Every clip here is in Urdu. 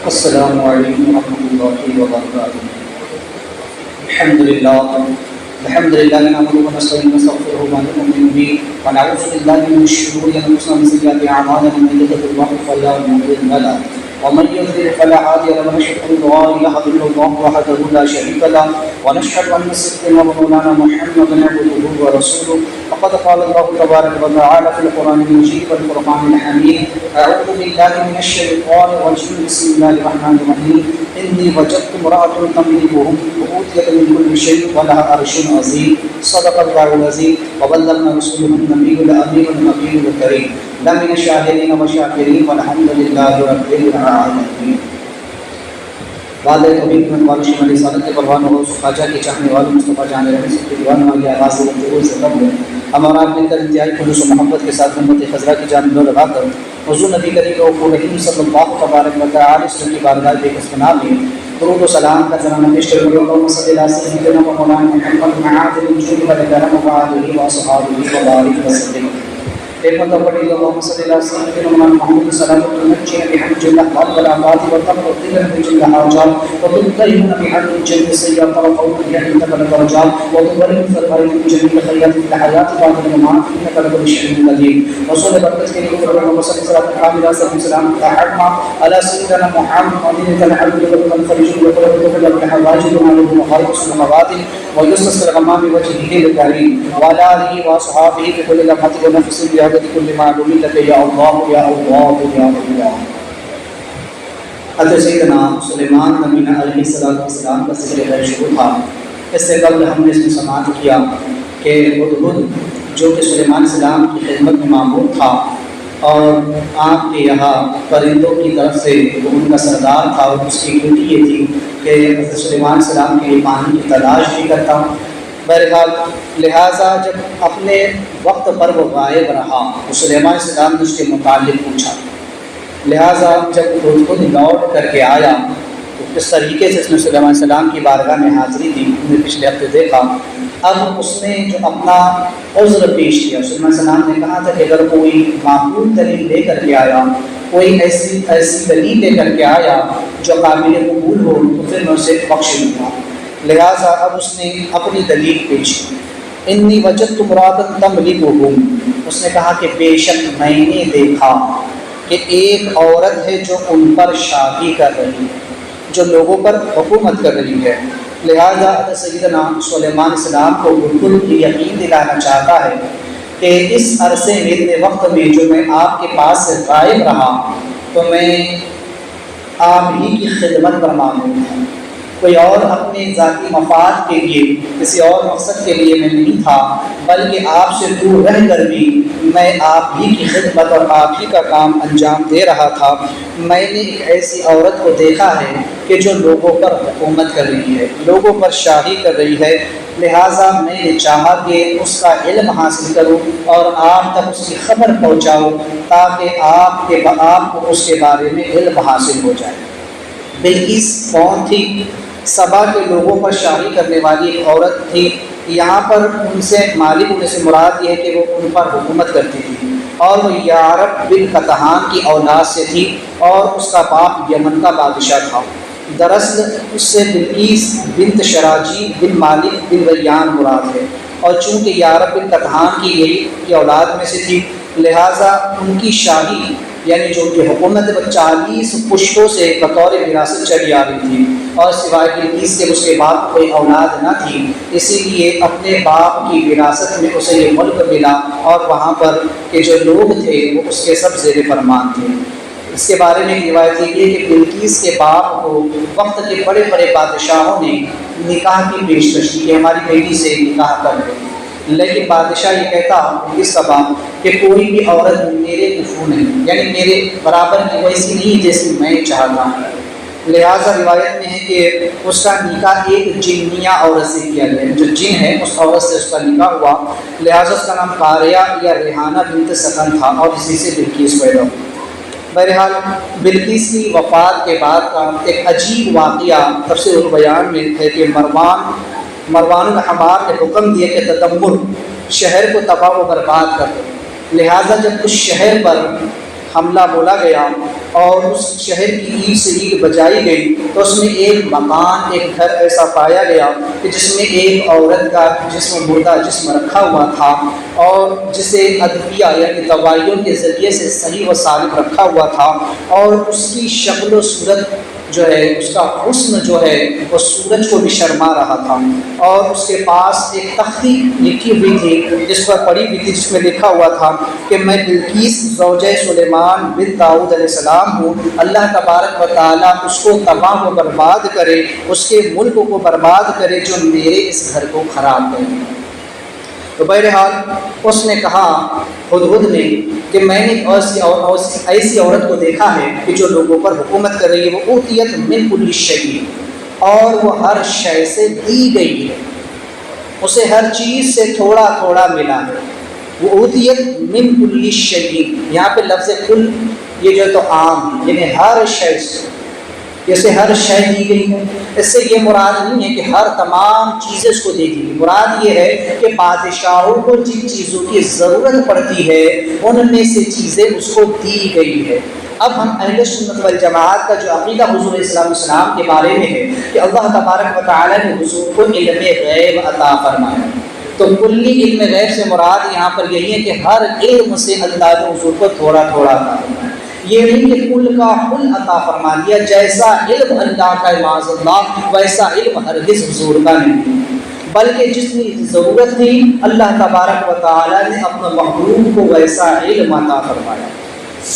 السلام علیکم ورحمۃ اللہ وبرکاتہ۔ الحمد للہ نحمده ونستعینه ونستغفره ونؤمن به ونعوذ باللہ من شرور انفسنا ومن سیئات اعمالنا من يهده الله فلا مضل له ومن يضلل فلا هادي له ونشهد ان لا اله الا الله وحده لا شريك له ونشهد ان سيدنا ومولانا محمدا عبده ورسوله فقد قال الله تبارك وتعالى في القرآن المجيد والفرقان الحميد أعوذ بالله من الشيطان الرجيم بسم الله الرحمن الرحيم إني وجدت امرأة تملكهم وأوتيت من كل شيء ولها عرش عظيم صدق الله العظيم وبلغنا رسوله النبي الأمين النبي الكريم لمن الشاهدين والشاكرين والحمد لله رب العالمين۔ بعد توحید میں بالشی علیہ صادق کے پروان ہو خواجہ کے چاہنے والوں مصطفیٰ جان رحمۃ اللہ کے دیوان والی آواز سے گفتگو سے قبل ہم اور آپ مل کر انتہائی خلوص و محبت کے ساتھ امت خضرا کی جانب لگا کر حضور نبی کریم و رحیم صلی اللہ تبارک و تعالی وسلم کی بارگاہ بے کس بنا میں درود و سلام کا ترانہ پیش کرتے ہوئے اللہم صلی علی سیدنا و مولانا محمد معاذ الوجود والکرم و آلہ و اصحابہ وبارک وسلم۔ ایک مرتبہ پڑھی اللہم صلی علی سیدنا و مولانا محمد صلی اللہ علیہ وسلم بحمد اللہ والبلاغات وتقبل بجل حاجات وتطيبنا بحمد الجنة السيئات وقوم بأنك لدرجات وتبرم فرقائك بجميع خيرات الحياة بعد الممات إنك لكل شيء قدير وصلى بركتك لكفر وصلى صلاة كاملة سلام أحرم على سيدنا محمد العبد والفرج وقلب الحواجب وعلى المخالف السماوات ويستصر الغمام وجهه الكريم وعلى آله وأصحابه بكل لمحة ونفس بعدد كل معلوم لك يا الله يا الله يا الله۔ حضرت سیدنا سلیمان نبی علیہ السلام کا ذکر خیر شروع تھا۔ اس سے قبل ہم نے اس میں سماعت کیا کہ ہدہد جو کہ سلیمان السلام کی خدمت میں معمور تھا اور آپ کے یہاں پرندوں کی طرف سے وہ ان کا سردار تھا اور اس کی ڈیوٹی یہ تھی کہ حضرت سلیمان السلام کے لیے پانی کی تلاش بھی کرتا۔ بہرحال لہٰذا جب اپنے وقت پر وہ غائب رہا تو سلیمان السلام نے اس کے متعلق پوچھا، لہٰذا جب خود لوٹ کر کے آیا تو کس طریقے سے اس نے سلیمان السلام کی بارگاہ میں حاضری دی ہم نے پچھلے ہفتے دیکھا۔ اب اس نے جو اپنا عذر پیش کیا، سلیمان السلام نے کہا تھا کہ اگر کوئی معقول دلیل لے کر کے آیا، کوئی ایسی دلیل لے کر کے آیا جو قابل قبول ہو تو پھر میں اسے بخش لوں گا۔ لہٰذا اب اس نے اپنی دلیل پیش کی، انی وجدت امرأۃ تملکہم، اس نے کہا کہ بے شک میں نے دیکھا کہ ایک عورت ہے جو ان پر شادی کر رہی ہے، جو لوگوں پر حکومت کر رہی ہے۔ لہذا سیدنا سلیمان السلام کو بالکل یقین دلانا چاہتا ہے کہ اس عرصے میں اتنے وقت میں جو میں آپ کے پاس سے غائب رہا تو میں آپ ہی کی خدمت پر معمور ہوں، کوئی اور اپنے ذاتی مفاد کے لیے کسی اور مقصد کے لیے میں نہیں تھا، بلکہ آپ سے دور رہ کر بھی میں آپ ہی کی خدمت اور آپ ہی کا کام انجام دے رہا تھا۔ میں نے ایک ایسی عورت کو دیکھا ہے کہ جو لوگوں پر حکومت کر رہی ہے، لوگوں پر شاہی کر رہی ہے، لہٰذا میں نے چاہا کہ اس کا علم حاصل کروں اور آپ تک اس کی خبر پہنچاؤں تاکہ آپ کو اس کے بارے میں علم حاصل ہو جائے۔ بلقیس کون تھی؟ سبا کے لوگوں پر شاہی کرنے والی ایک عورت تھی۔ یہاں پر ان سے مالک ہونے سے مراد یہ ہے کہ وہ ان پر حکومت کرتی تھی اور وہ یارب بن قطحان کی اولاد سے تھی اور اس کا باپ یمن کا بادشاہ تھا۔ دراصل اس سے بلقیس بنت شراجی بن مالک بن ریان مراد ہے، اور چونکہ یارب بن قطحان کی اولاد میں سے تھی لہٰذا ان کی شاہی یعنی جو کہ حکومت 40 پشتوں سے بطور وراثت چلی آ رہی تھی، اور سوائے بلقیس کے اس کے باپ کوئی اولاد نہ تھی، اسی لیے اپنے باپ کی وراثت میں اسے یہ ملک ملا اور وہاں پر کے جو لوگ تھے وہ اس کے سب زیر فرمان تھے۔ اس کے بارے میں ایک روایت یہ ہے کہ بلقیس کے باپ کو وقت کے بڑے بڑے بادشاہوں نے نکاح کی پیشکش کی کہ ہماری بیٹی سے نکاح کر لیں، لیکن بادشاہ یہ کہتا اس کا باپ کہ کوئی بھی عورت میرے کفو نہیں، یعنی میرے برابر کی ویسی نہیں جیسی میں چاہتا ہوں۔ لہٰذا روایت میں ہے کہ اس کا نکاح ایک جنیہ عورت سے کیا گیا، جو جن ہے اس عورت سے اس کا نکاح ہوا، لہٰذا اس کا نام قاریہ یا ریحانہ بنت سکن تھا اور اسی سے بلقیس پیدا ہوئی۔ بہرحال بلقیس کی وفات کے بعد کا ایک عجیب واقعہ تفسیر البیان میں ہے کہ مروان الحمار نے حکم دیا کہ تدمر شہر کو تباہ و برباد کر دو، لہٰذا جب اس شہر پر حملہ بولا گیا اور اس شہر کی اینٹ سے اینٹ بجائی گئی تو اس میں ایک مکان، ایک گھر ایسا پایا گیا کہ جس میں ایک عورت کا جسم مردہ جسم رکھا ہوا تھا، اور جسے ادویہ یعنی دوائیوں کے ذریعے سے صحیح و سالم رکھا ہوا تھا، اور اس کی شکل و صورت جو ہے، اس کا حسن جو ہے وہ سورج کو بھی شرما رہا تھا، اور اس کے پاس ایک تختی لکھی ہوئی تھی جس پر پڑھی ہوئی تھی، جس میں لکھا ہوا تھا کہ میں بلقیس زوجہ سلیمان بن داؤد علیہ السلام ہوں، اللہ تبارک و تعالیٰ اس کو تباہ و برباد کرے، اس کے ملک کو برباد کرے جو میرے اس گھر کو خراب کرے۔ تو بہرحال اس نے کہا ہدہد نے کہ میں نے ایسی عورت کو دیکھا ہے کہ جو لوگوں پر حکومت کر رہی ہے، وہ اوتیت من کل شیء، اور وہ ہر شے سے دی گئی ہے، اسے ہر چیز سے تھوڑا تھوڑا ملا ہے۔ وہ اوتیت من کل شیء، یہاں پہ لفظ کل یہ جو ہے تو عام، یعنی ہر شے سے، جیسے ہر شے دی گئی ہے۔ اس سے یہ مراد نہیں ہے کہ ہر تمام چیزیں اس کو دے دی گئی، مراد یہ ہے کہ بادشاہوں کو جن چیزوں کی ضرورت پڑتی ہے ان میں سے چیزیں اس کو دی گئی ہے۔ اب ہم اہل سنت والجماعت کا جو عقیدہ حضور علیہ السلام کے بارے میں ہے کہ اللہ تبارک و تعالیٰ نے حضور کو علم غیب عطا فرمایا، تو کلی علم غیب سے مراد یہاں پر یہی ہے کہ ہر علم سے اللہ نے حضور کو تھوڑا تھوڑا عطا فرمایا۔ یہ نہیں کہ کل کا کل عطا فرما دیا، جیسا علم اللہ کا معاذ اللہ ویسا علم ہرگز حضور کا نہیں، بلکہ جتنی ضرورت تھی اللہ تبارک و تعالیٰ نے اپنے محبوب کو ویسا علم عطا فرمایا۔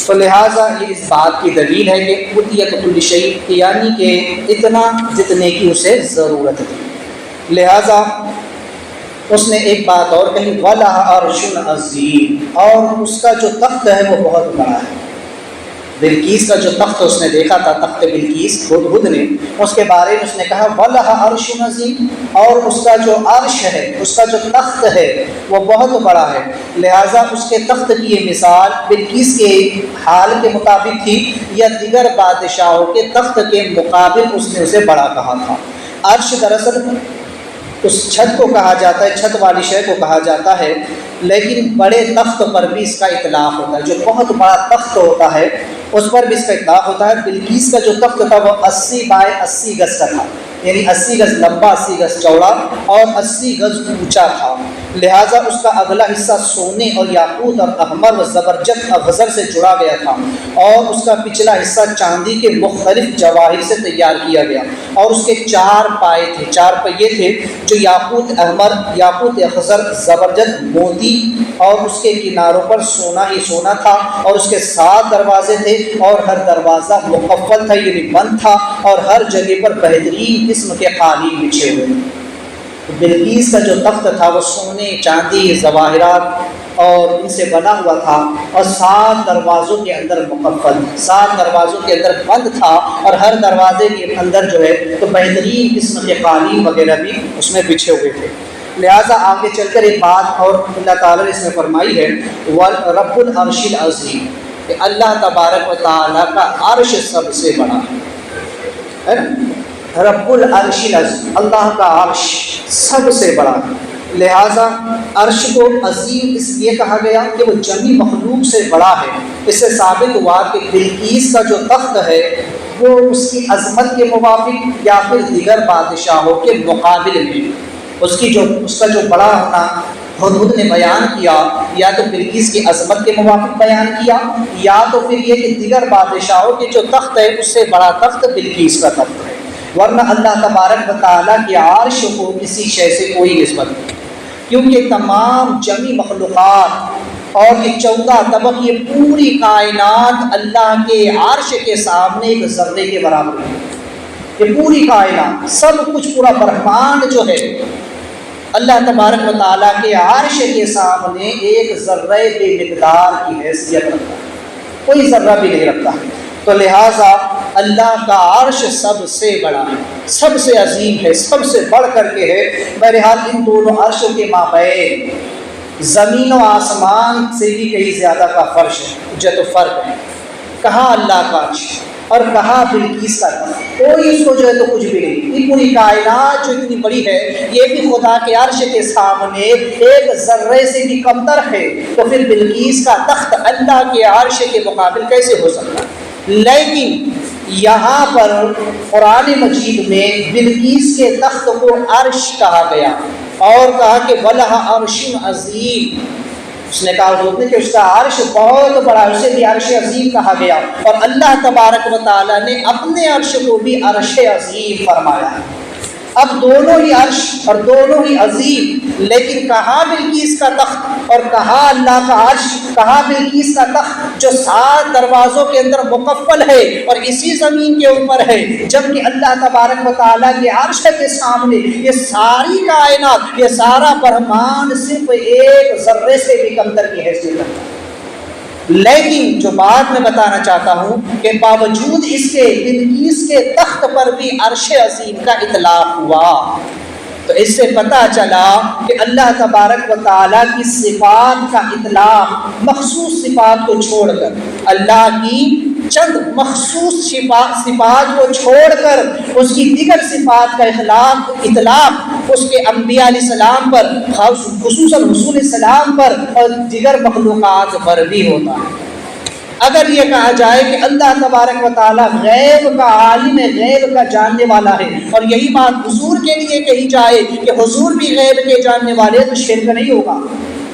تو لہٰذا یہ اس بات کی دلیل ہے کہ اوتیت کل شیء، یعنی کہ اتنا جتنے کی اسے ضرورت تھی۔ لہٰذا اس نے ایک بات اور کہی، وَلَهَا عَرْشٌ عَظِيمٌ، اور اس کا جو تخت ہے وہ بہت بڑا ہے۔ بلقیس کا جو تخت اس نے دیکھا تھا، تخت بلقیس، ہدہد نے اس کے بارے میں اس نے کہا وَلَهَا عَرْشٌ عَظِيمٌ، اور اس کا جو عرش ہے، اس کا جو تخت ہے وہ بہت بڑا ہے۔ لہٰذا اس کے تخت کی یہ مثال بلقیس کے حال کے مطابق تھی یا دیگر بادشاہوں کے تخت کے مقابل اس نے اسے بڑا کہا تھا۔ عرش دراصل اس چھت کو کہا جاتا ہے، چھت والی شے کو کہا جاتا ہے، لیکن بڑے تخت پر بھی اس کا اطلاق ہوتا ہے۔ جو بہت بڑا تخت ہوتا ہے اس پر بھی اس کا اطلاق ہوتا ہے۔ بلقیس کا جو تخت تھا وہ 80 بائی 80 گز کا تھا، یعنی 80 گز لمبا، 80 گز چوڑا اور 80 گز اونچا تھا۔ لہٰذا اس کا اگلا حصہ سونے اور یاقوت اور احمر و زبرجد افضل سے جڑا گیا تھا، اور اس کا پچھلا حصہ چاندی کے مختلف جواہر سے تیار کیا گیا، اور اس کے 4 پائے تھے، 4 پہیے تھے جو یاقوت احمر، یاقوت اخضر، زبرجد، موتی، اور اس کے کناروں پر سونا ہی سونا تھا، اور اس کے 7 دروازے تھے، اور ہر دروازہ مقفل تھا یعنی بند تھا، اور ہر جگہ پر بہترین قسم کے قالین بچھے ہوئے۔ بلقیس کا جو تخت تھا وہ سونے، چاندی، جواہرات اور ان سے بنا ہوا تھا، اور 7 دروازوں کے اندر مقفل، 7 دروازوں کے اندر بند تھا، اور ہر دروازے کے اندر جو ہے تو بہترین قسم کے قالین وغیرہ بھی اس میں بچھے ہوئے تھے۔ لہٰذا آگے چل کر ایک بات اور اللہ تعالیٰ نے اس میں فرمائی ہے، رب العرش العظیم، کہ اللہ تبارک و تعالیٰ کا عرش سب سے بڑا ہے نا، رب العرش العظیم، اللہ کا عرش سب سے بڑا ہے۔ لہٰذا عرش کو عظیم اس لیے کہا گیا کہ وہ جمی مخلوق سے بڑا ہے۔ اس سے ثابت ہوا کہ بلقیس کا جو تخت ہے وہ اس کی عظمت کے موافق یا پھر دیگر بادشاہوں کے مقابل میں اس کا جو بڑا ہونا ہدہد نے بیان کیا، یا تو بلقیس کی عظمت کے موافق بیان کیا، یا تو پھر یہ کہ دیگر بادشاہوں کے جو تخت ہے اس سے بڑا تخت بلقیس کا تخت ہے، ورنہ اللہ تبارک و تعالیٰ کے عرش کو کسی شے سے کوئی نسبت نہیں، کیونکہ تمام جمی مخلوقات اور یہ 14 طبق، یہ پوری کائنات اللہ کے عرش کے سامنے ایک ذرے کے برابر ہے۔ یہ پوری کائنات، سب کچھ، پورا برہمانڈ جو ہے اللہ تبارک و تعالیٰ کے عرش کے سامنے ایک ذرہ بے مقدار کی حیثیت رکھتا ہے، کوئی ذرہ بھی نہیں رکھتا۔ تو لہٰذا اللہ کا عرش سب سے بڑا ہے، سب سے عظیم ہے، سب سے بڑھ کر کے ہے۔ بہرحال ان دونوں عرشوں کے مابین زمین و آسمان سے بھی کہیں زیادہ کا فرش ہے، جو تو فرق ہے۔ کہاں اللہ کا عرش اور کہاں بلقیس کا تخت، کوئی اس کو جو ہے تو کچھ بھی نہیں۔ یہ پوری کائنات جو اتنی بڑی ہے یہ بھی خدا کے عرش کے سامنے ایک ذرے سے بھی کمتر ہے، تو پھر بلقیس کا تخت اللہ کے عرش کے مقابل کیسے ہو سکتا ہے؟ لیکن یہاں پر قرآن مجید میں بلقیس کے تخت کو عرش کہا گیا اور کہا کہ وَلَهَا عَرْشٌ عَظِيمٌ، اس نے کہا حضور نے کہ اس کا عرش بہت بڑا، اسے بھی عرش عظیم کہا گیا، اور اللہ تبارک و تعالیٰ نے اپنے عرش کو بھی عرش عظیم فرمایا ہے۔ اب دونوں ہی عرش اور دونوں ہی عظیم، لیکن کہاں بلقیس کا تخت اور کہاں اللہ کا عرش، کہاں بلقیس کا تخت جو 7 دروازوں کے اندر مکفل ہے اور اسی زمین کے اوپر ہے، جبکہ اللہ تبارک و تعالیٰ کے عرش کے سامنے یہ ساری کائنات، یہ سارا برہمان صرف ایک ذرے سے بھی کمتر کی حیثیت رکھتا ہے۔ لیکن جو بات میں بتانا چاہتا ہوں کہ باوجود اس کے بلقیس کے تخت پر بھی عرش عظیم کا اطلاق ہوا، تو اس سے پتہ چلا کہ اللہ تبارک و تعالیٰ کی صفات کا اطلاق مخصوص صفات کو چھوڑ کر، اللہ کی چند مخصوص صفات کو چھوڑ کر اس کی دیگر صفات کا اطلاق اس کے انبیاء علیہ السلام پر، خصوصاً رسول السلام پر اور دیگر مخلوقات پر بھی ہوتا ہے۔ اگر یہ کہا جائے کہ اللہ تبارک و تعالیٰ غیب کا عالم ہے، غیب کا جاننے والا ہے، اور یہی بات حضور کے لیے کہی جائے کہ حضور بھی غیب کے جاننے والے، تو شرک نہیں ہوگا۔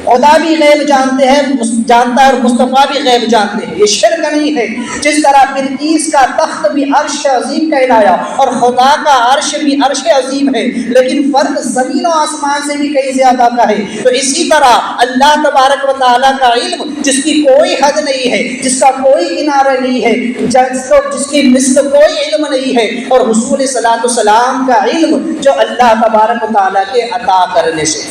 خدا بھی غیب جانتا ہے اور مصطفیٰ بھی غیب جانتے ہیں، یہ شرک نہیں ہے۔ جس طرح بلقیس کا تخت بھی عرش عظیم کہلایا اور خدا کا عرش بھی عرش عظیم ہے، لیکن فرق زمین و آسمان سے بھی کئی زیادہ کا ہے، تو اسی طرح اللہ تبارک و تعالیٰ کا علم جس کی کوئی حد نہیں ہے، جس کا کوئی کنارہ نہیں ہے، جس کی مثل کوئی علم نہیں ہے، اور حضور صلی اللہ علیہ وسلم کا علم جو اللہ تبارک و تعالیٰ کے عطا کرنے سے،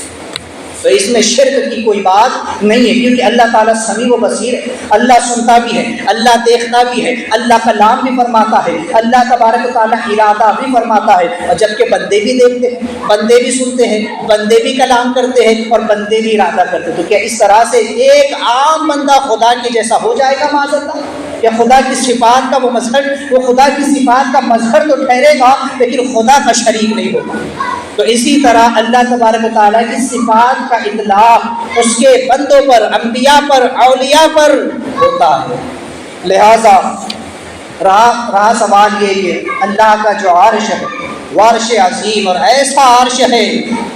تو اس میں شرک کی کوئی بات نہیں ہے، کیونکہ اللہ تعالیٰ سمیع و بصیر ہے، اللہ سنتا بھی ہے، اللہ دیکھتا بھی ہے، اللہ کلام بھی فرماتا ہے، اللہ تبارک و تعالیٰ ارادہ بھی فرماتا ہے، اور جبکہ بندے بھی دیکھتے ہیں، بندے بھی سنتے ہیں، بندے بھی کلام کرتے ہیں اور بندے بھی ارادہ کرتے ہیں، تو کیا اس طرح سے ایک عام بندہ خدا کے جیسا ہو جائے گا معاذ اللہ؟ یا خدا کی صفات کا وہ خدا کی صفات کا مظہر تو ٹھہرے گا لیکن خدا کا شریک نہیں ہوگا۔ تو اسی طرح اللہ تبارک و تعالیٰ کی صفات کا اطلاق اس کے بندوں پر، انبیاء پر، اولیاء پر ہوتا ہے۔ لہذا رہا سوال یہ کہ اللہ کا جو عرش ہے وہ عرش عظیم اور ایسا عرش ہے،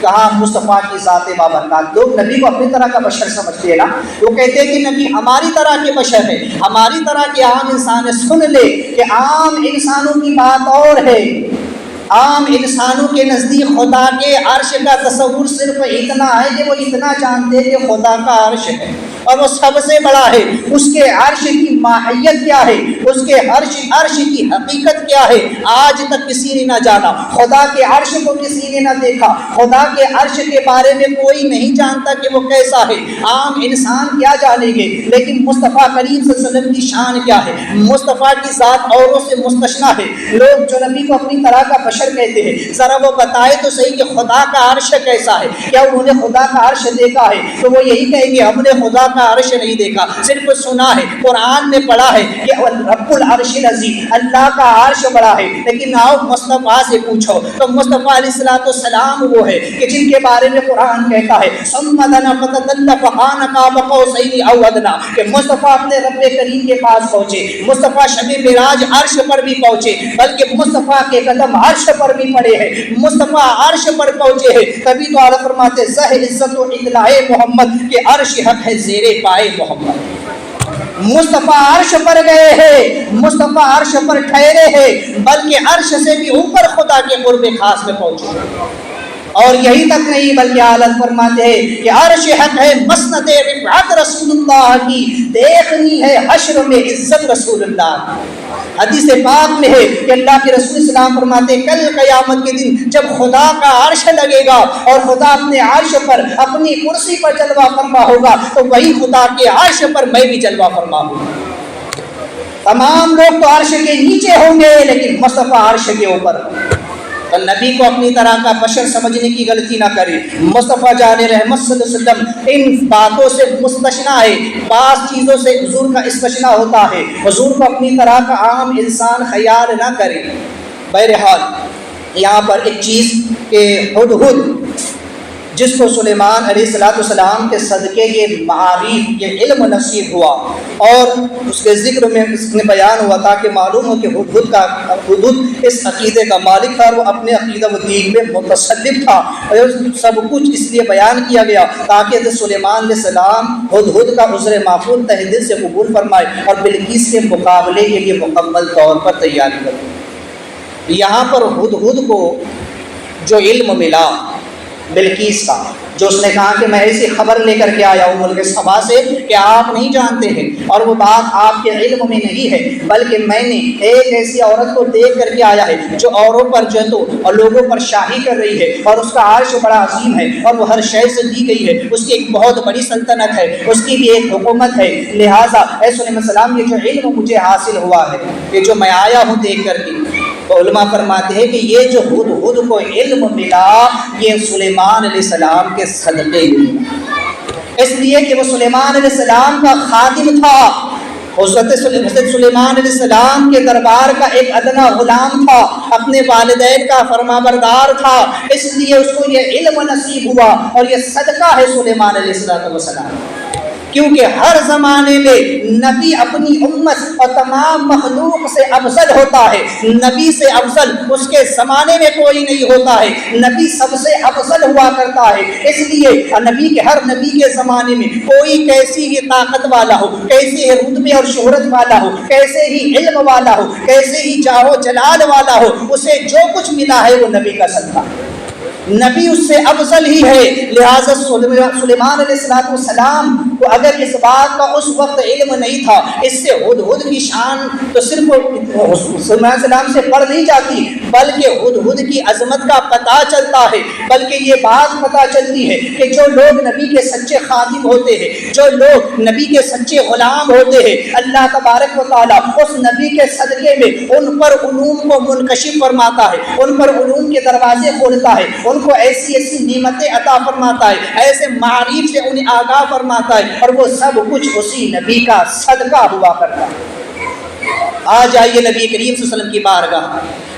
کہاں مصطفیٰ کی ذات بابرکات۔ لوگ نبی کو اپنی طرح کا بشر سمجھتے ہیں نا، وہ کہتے ہیں کہ نبی ہماری طرح کے بشر ہے، ہماری طرح کے عام انسان ہے۔ سن لے کہ عام انسانوں کی بات اور ہے، عام انسانوں کے نزدیک خدا کے عرش کا تصور صرف اتنا ہے کہ وہ اتنا جانتے ہیں کہ خدا کا عرش ہے اور وہ سب سے بڑا ہے، اس کے عرش کی ماہیت کیا ہے، اس کے عرش کی حقیقت کیا ہے، آج تک کسی نے نہ جانا، خدا کے عرش کو کسی نے نہ دیکھا، خدا کے عرش کے بارے میں کوئی نہیں جانتا کہ وہ کیسا ہے، عام انسان کیا جانیں گے، لیکن مصطفیٰ کریم صلی اللہ علیہ وسلم کی شان کیا ہے، مصطفیٰ کی ذات اوروں سے مستثنیٰ ہے۔ لوگ جو نبی کو اپنی طرح کا بشر کہتے ہیں، ذرا وہ بتائے تو صحیح کہ خدا کا عرش کیسا ہے، کیا انہوں نے خدا کا عرش دیکھا ہے؟ تو وہ یہی کہیں گے ہم نے خدا کا عرش نہیں دیکھا، صرف سنا ہے، قرآن میں پڑھا ہے کہ رب العرش العظیم، اللہ کا عرش بڑا ہے۔ لیکن آؤ مصطفیٰ سے پوچھو تو مصطفیٰ علیہ السلام وہ ہے کہ جن کے بارے میں قرآن کہتا ہے ثم دنا فتدل فكان قاب قوسين او ادنى، کہ مصطفیٰ اپنے رب کریم کے پاس پہنچے، مصطفیٰ شب معراج عرش پر بھی پہنچے، بلکہ مصطفیٰ کے قدم عرش پر بھی پڑے ہیں، مصطفیٰ عرش پر پہنچے ہیں، تبھی تو اعلیٰ فرماتے زہ عزت و اطلاع محمد کہ عرش حق ہے زیر پائے محمد۔ مصطفیٰ عرش پر گئے ہیں، مصطفیٰ عرش پر ٹھہرے ہیں، بلکہ عرش سے بھی اوپر خدا کے قرب خاص میں پہنچے، اور یہی تک نہیں بلکہ اعلیٰ فرماتے ہیں کہ عرش حق ہے مسند رفعت رسول اللہ کی، دیکھنی ہے حشر میں عزت رسول اللہ کی۔ حدیث پاک میں ہے کہ اللہ کے رسول السلام فرماتے ہیں کل قیامت کے دن جب خدا کا عرش لگے گا اور خدا اپنے عرش پر اپنی کرسی پر جلوہ فرما ہوگا، تو وہی خدا کے عرش پر میں بھی جلوہ فرما ہوں گا۔ تمام لوگ تو عرش کے نیچے ہوں گے لیکن مصطفیٰ عرش کے اوپر۔ اور نبی کو اپنی طرح کا بشر سمجھنے کی غلطی نہ کرے۔ مصطفیٰ جان رحمت صلی اللہ علیہ وسلم ان باتوں سے مستثنیٰ ہے، بعض چیزوں سے حضور کا استثناء ہوتا ہے، حضور کو اپنی طرح کا عام انسان خیال نہ کرے۔ بہرحال یہاں پر ایک چیز کہ ہدہد جس کو سلیمان علیہ السلام کے صدقے یہ معارف یہ علم نصیب ہوا، اور اس کے ذکر میں اس میں بیان ہوا تھا کہ معلوم ہو کہ ہدہد اس عقیدے کا مالک تھا، وہ اپنے عقیدہ و دین میں متصدق تھا، اور سب کچھ اس لیے بیان کیا گیا تاکہ حضرت سلیمان علیہ السلام ہدہد کا عذر معفول تہ دل سے قبول فرمائے اور بلقیس کے مقابلے کے لیے مکمل طور پر تیاری کرے۔ یہاں پر ہدہد کو جو علم ملا بلقیس کا، جو اس نے کہا کہ میں ایسی خبر لے کر کے آیا ہوں ملک سبا سے کہ آپ نہیں جانتے ہیں، اور وہ بات آپ کے علم میں نہیں ہے، بلکہ میں نے ایک ایسی عورت کو دیکھ کر کے آیا ہے جو اوروں پر جو تو اور لوگوں پر شاہی کر رہی ہے، اور اس کا عرش بڑا عظیم ہے، اور وہ ہر شے سے دی گئی ہے، اس کی ایک بہت بڑی سلطنت ہے، اس کی بھی ایک حکومت ہے، لہٰذا اے سلیمان علیہ السلام یہ جو علم مجھے حاصل ہوا ہے، یہ جو میں آیا ہوں دیکھ کر کے، تو علماء فرماتے ہیں کہ یہ جو ہدہد کو علم ملا یہ سلیمان علیہ السلام کے صدقے ملا، اس لیے کہ وہ سلیمان علیہ السلام کا خادم تھا، حضرت سلیمان علیہ السلام کے دربار کا ایک ادنا غلام تھا، اپنے والدین کا فرمانبردار تھا، اس لیے اس کو یہ علم نصیب ہوا، اور یہ صدقہ ہے سلیمان علیہ السلام، کیونکہ ہر زمانے میں نبی اپنی امت اور تمام مخلوق سے افضل ہوتا ہے، نبی سے افضل اس کے زمانے میں کوئی نہیں ہوتا ہے، نبی سب سے افضل ہوا کرتا ہے، اس لیے نبی کے ہر نبی کے زمانے میں کوئی کیسی ہی طاقت والا ہو، کیسے ہی رتبے اور شہرت والا ہو، کیسے ہی علم والا ہو، کیسے ہی جاہ و جلال والا ہو، اسے جو کچھ ملا ہے وہ نبی کا صدقہ، نبی اس سے افضل ہی ہے، لہٰذا سلیمان علیہ السلام کو اگر اس بات کا اس وقت علم نہیں تھا، اس سے ہدہد کی شان تو صرف سلیمان علیہ السلام سے پڑھ نہیں جاتی، بلکہ ہدہد کی عظمت کا پتہ چلتا ہے، بلکہ یہ بات پتہ چلتی ہے کہ جو لوگ نبی کے سچے خادم ہوتے ہیں، جو لوگ نبی کے سچے غلام ہوتے ہیں، اللہ تبارک و تعالیٰ اس نبی کے صدقے میں ان پر علوم کو منکشف فرماتا ہے، ان پر علوم کے دروازے کھولتا ہے، ان کو ایسی ایسی نعمتیں عطا فرماتا ہے، ایسے معارف سے انہیں آگاہ فرماتا ہے، اور وہ سب کچھ اسی نبی کا صدقہ ہوا کرتا ہے۔ آ جائیے نبی کریم صلی اللہ علیہ وسلم کی بارگاہ،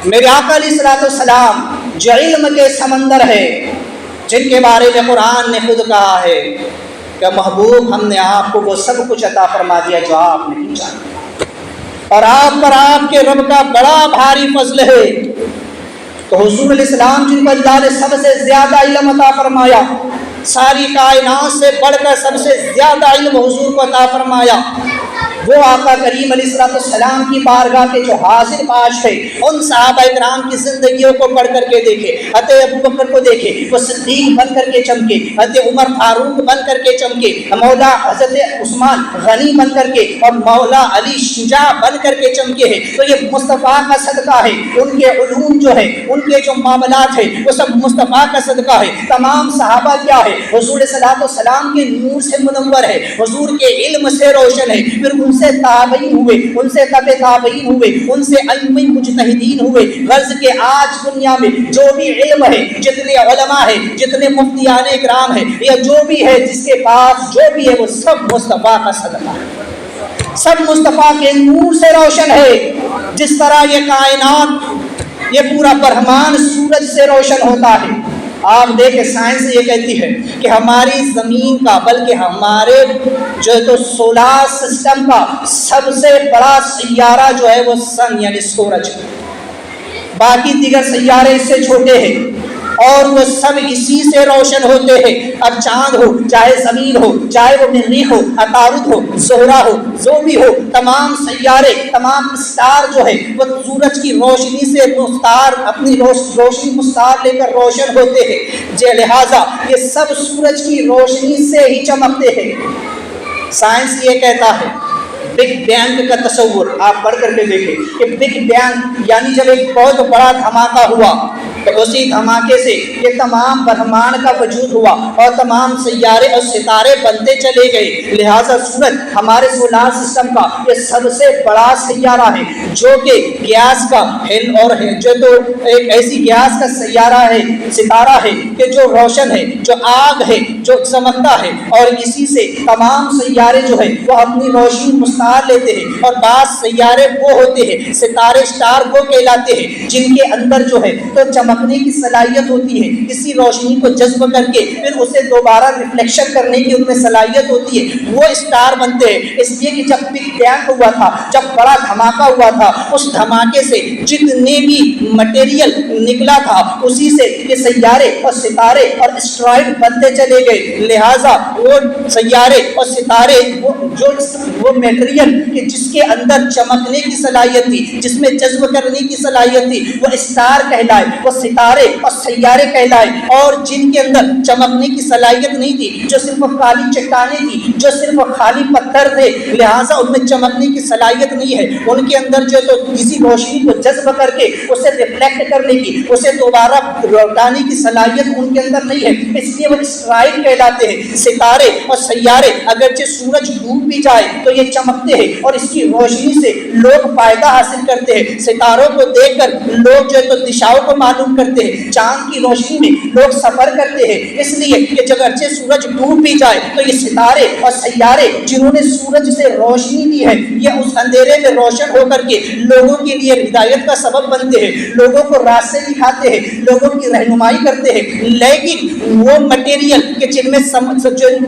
میرے آقا علیہ السلام جو علم کے سمندر ہے، جن کے بارے میں قرآن نے خود کہا ہے کہ محبوب ہم نے آپ کو وہ سب کچھ عطا فرما دیا جو آپ نہیں جانتے، اور آپ پر آپ کے رب کا بڑا بھاری فضل ہے، تو حضور علیہ السلام جن کو اللہ نے سب سے زیادہ علم عطا فرمایا، ساری کائنات سے بڑھ کر سب سے زیادہ علم حضور کو عطا فرمایا، وہ آقا کریم علیہ السلام کی بارگاہ کے جو حاضر باش ہے، ان صحابہ اکرام کی زندگیوں کو پڑھ کر کے دیکھے، حضرت ابوبکر کو دیکھے، وہ صدیق بن کر کے چمکے، حضرت عمر فاروق بن کر کے چمکے، مولا حضرت عثمان غنی بن کر کے، اور مولا علی شجاع بن کر کے چمکے ہیں، تو یہ مصطفیٰ کا صدقہ ہے، ان کے علوم جو ہے، ان کے جو معاملات ہیں، وہ سب مصطفیٰ کا صدقہ ہے۔ تمام صحابہ کیا ہے؟ حضور صلی اللہ علیہ وسلم کے نور سے منور ہے، حضور کے علم سے روشن ہے، پھر ان سے تابعین ہوئے، ان سے تبع تابعین ہوئے، ان سے ائمہ مجتہدین ہوئے، غرض کہ آج دنیا میں جو بھی علم ہے، جتنے علماء ہیں، جتنے مفتیان اکرام ہیں، یا جو بھی ہے جس کے پاس جو بھی ہے، وہ سب مصطفیٰ کا صدقہ ہے، سب مصطفیٰ کے نور سے روشن ہے، جس طرح یہ کائنات، یہ پورا برہمان سورج سے روشن ہوتا ہے۔ آپ دیکھیں سائنس یہ کہتی ہے کہ ہماری زمین کا بلکہ ہمارے جو ہے تو سولار سسٹم کا سب سے بڑا سیارہ جو ہے وہ سن یعنی سورج، باقی دیگر سیارے اس سے چھوٹے ہیں، اور وہ سب اسی سے روشن ہوتے ہیں۔ اب چاند ہو، چاہے زمین ہو، چاہے وہ مریخ ہو، عطارد ہو، زہرہ ہو، جو بھی ہو، تمام سیارے، تمام اسٹار جو ہے وہ سورج کی روشنی سے مستار اپنی روشنی مستار لے کر روشن ہوتے ہیں، لہٰذا یہ سب سورج کی روشنی سے ہی چمکتے ہیں۔ سائنس یہ کہتا ہے، بگ بینگ کا تصور آپ پڑھ کر کے دیکھیں کہ بگ بینگ یعنی جب ایک بہت بڑا دھماکہ ہوا تو اسی دھماکے سے یہ تمام برہمان کا وجود ہوا اور تمام سیارے اور ستارے بنتے چلے گئے، لہٰذا سورج ہمارے سولار سسٹم کا یہ سب سے بڑا سیارہ ہے، جو کہ گیس کا اور جو تو ایک ایسی گیس کا سیارہ ہے، ستارہ ہے کہ جو روشن ہے، جو آگ ہے، جو چمکتا ہے، اور اسی سے تمام سیارے جو ہے وہ اپنی روشنی مستار مثال لیتے ہیں، اور بعض سیارے وہ ہوتے ہیں، ستارے اسٹار وہ کہلاتے ہیں جن کے اندر جو ہے تو چمکنے کی صلاحیت ہوتی ہے، کسی روشنی کو جذب کر کے پھر اسے دوبارہ ریفلیکشن کرنے کی ان میں صلاحیت ہوتی ہے، وہ اسٹار بنتے ہیں۔ اس لیے کہ جب بگ بینگ ہوا تھا، جب بڑا دھماکہ ہوا تھا، اس دھماکے سے جتنے بھی مٹیریل نکلا تھا اسی سے یہ سیارے اور ستارے اور اسٹرائڈ بنتے چلے گئے۔ لہٰذا وہ سیارے اور ستارے وہ میٹیریل کہ جس کے اندر چمکنے کی صلاحیت تھی، جس میں جذب کرنے کی صلاحیت تھی، وہ اسٹار کہلائے، وہ ستارے اور سیارے کہلائے۔ اور جن کے اندر چمکنے کی صلاحیت نہیں تھی، جو صرف خالی چٹانیں تھی، جو صرف خالی پتھر تھے، لہٰذا ان میں چمکنے کی صلاحیت نہیں ہے، ان کے اندر جو تو کسی روشنی کو جذب کر کے اسے ریفلیکٹ کرنے کی، اسے دوبارہ لوٹانے کی صلاحیت ان کے اندر نہیں ہے، اس لیے وہ اسرائیل کہلاتے ہیں۔ ستارے اور سیارے اگرچہ سورج ڈوب بھی جائے تو یہ چمکتے ہیں اور اس کی روشنی سے لوگ فائدہ حاصل کرتے ہیں۔ ستاروں کو دیکھ کر لوگ جو ہے تو دشاؤں کو معلوم کرتے ہیں، چاند کی روشنی میں لوگ سفر کرتے ہیں، اس لیے کہ اگرچہ سورج ڈوب بھی جائے تو یہ ستارے اور سیارے جنہوں نے سورج سے روشنی دی ہے، یہ اس اندھیرے میں روشن ہو کر کے لوگوں کے لیے ہدایت کا سبب بنتے ہیں، لوگوں کو راستے دکھاتے ہیں، لوگوں کی رہنمائی کرتے ہیں۔ لیکن وہ مٹیریل کہ جن میں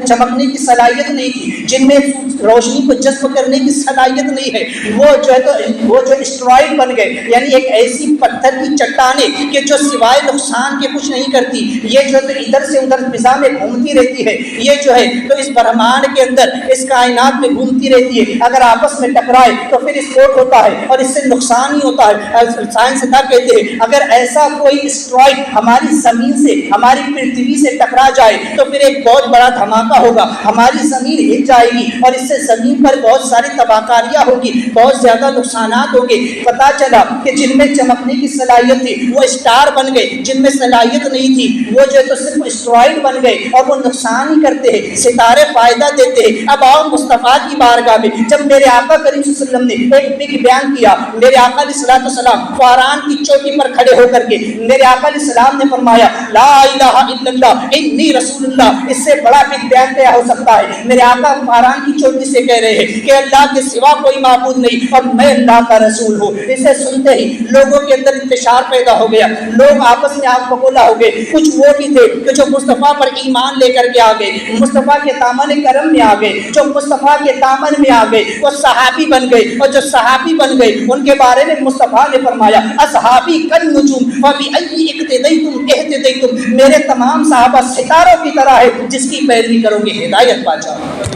چمکنے کی صلاحیت نہیں تھی، جن میں روشنی کو جذب کرنے کی صلاحیت نہیں ہے، وہ جو اسٹرائڈ بن گئے، یعنی ایک ایسی پتھر کی چٹانیں کہ جو سوائے نقصان کے کچھ نہیں کرتی، یہ جو ہے ادھر سے ادھر فضا میں گھومتی رہتی ہے، یہ جو ہے تو اس برہمانڈ کے اندر اس کائنات میں گھومتی رہتی ہے، اگر آپس میں ٹکرائے تو پھر اسفوٹ ہوتا ہے اور اس سے نقصان ہی ہوتا ہے۔ سائنسداں کہتے ہیں اگر ایسا کوئی اسٹرائڈ ہماری زمین سے، ہماری پرتھوی سے ٹکرا جائے تو پھر ایک بہت بڑا دھماکہ ہوگا، ہماری زمین ہل جائے گی اور اس سے زمین پر بہت ساری تباہ کاریاں ہوگی، بہت زیادہ نقصانات ہوں گے۔ پتہ چلا کہ جن میں چمکنے کی صلاحیت تھی وہ اسٹار بن گئے، جن میں صلاحیت نہیں تھی وہ جو ہے تو صرف اسٹرائڈ بن گئے اور وہ نقصان ہی کرتے ہیں، ستارے فائدہ دیتے ہیں۔ اب آؤ مصطفیٰ کی بارگاہ میں، جب میرے آقا کریم صلی اللہ علیہ وسلم نے ایک بگ بیان کیا، میرے آقا علیہ الصلوۃ والسلام فاران کی چوٹی پر کھڑے ہو کر کے میرے آقا علیہ السلام نے فرمایا لا الہ الا اللہ انی رسول اللہ، اس سے بڑا بگ بیان کیا ہو سکتا ہے؟ میرے آقا فاران کی چوٹی سے کہہ رہے ہیں کہ اللہ کے سوا کوئی معبود نہیں اور میں اللہ کا رسول ہوں۔ اسے سنتے ہی لوگوں کے اندر انتشار پیدا ہو گیا، لوگ آپس میں آگ بگولا ہو گئے۔ کچھ وہ بھی تھے کہ جو مصطفیٰ پر ایمان لے کر کے آ گئے، مصطفیٰ کے دامن کرم میں آ گئے، جو مصطفیٰ کے دامن میں آ گئے وہ صحابی بن گئے، اور جو صحابی بن گئے ان کے بارے میں مصطفیٰ نے فرمایا اصحابی کالنجوم فبأی اقتدیتم اہتدیتم، میرے تمام صحابہ ستاروں کی طرح ہے، جس کی پیروی کرو گے ہدایت پا جاؤ گے۔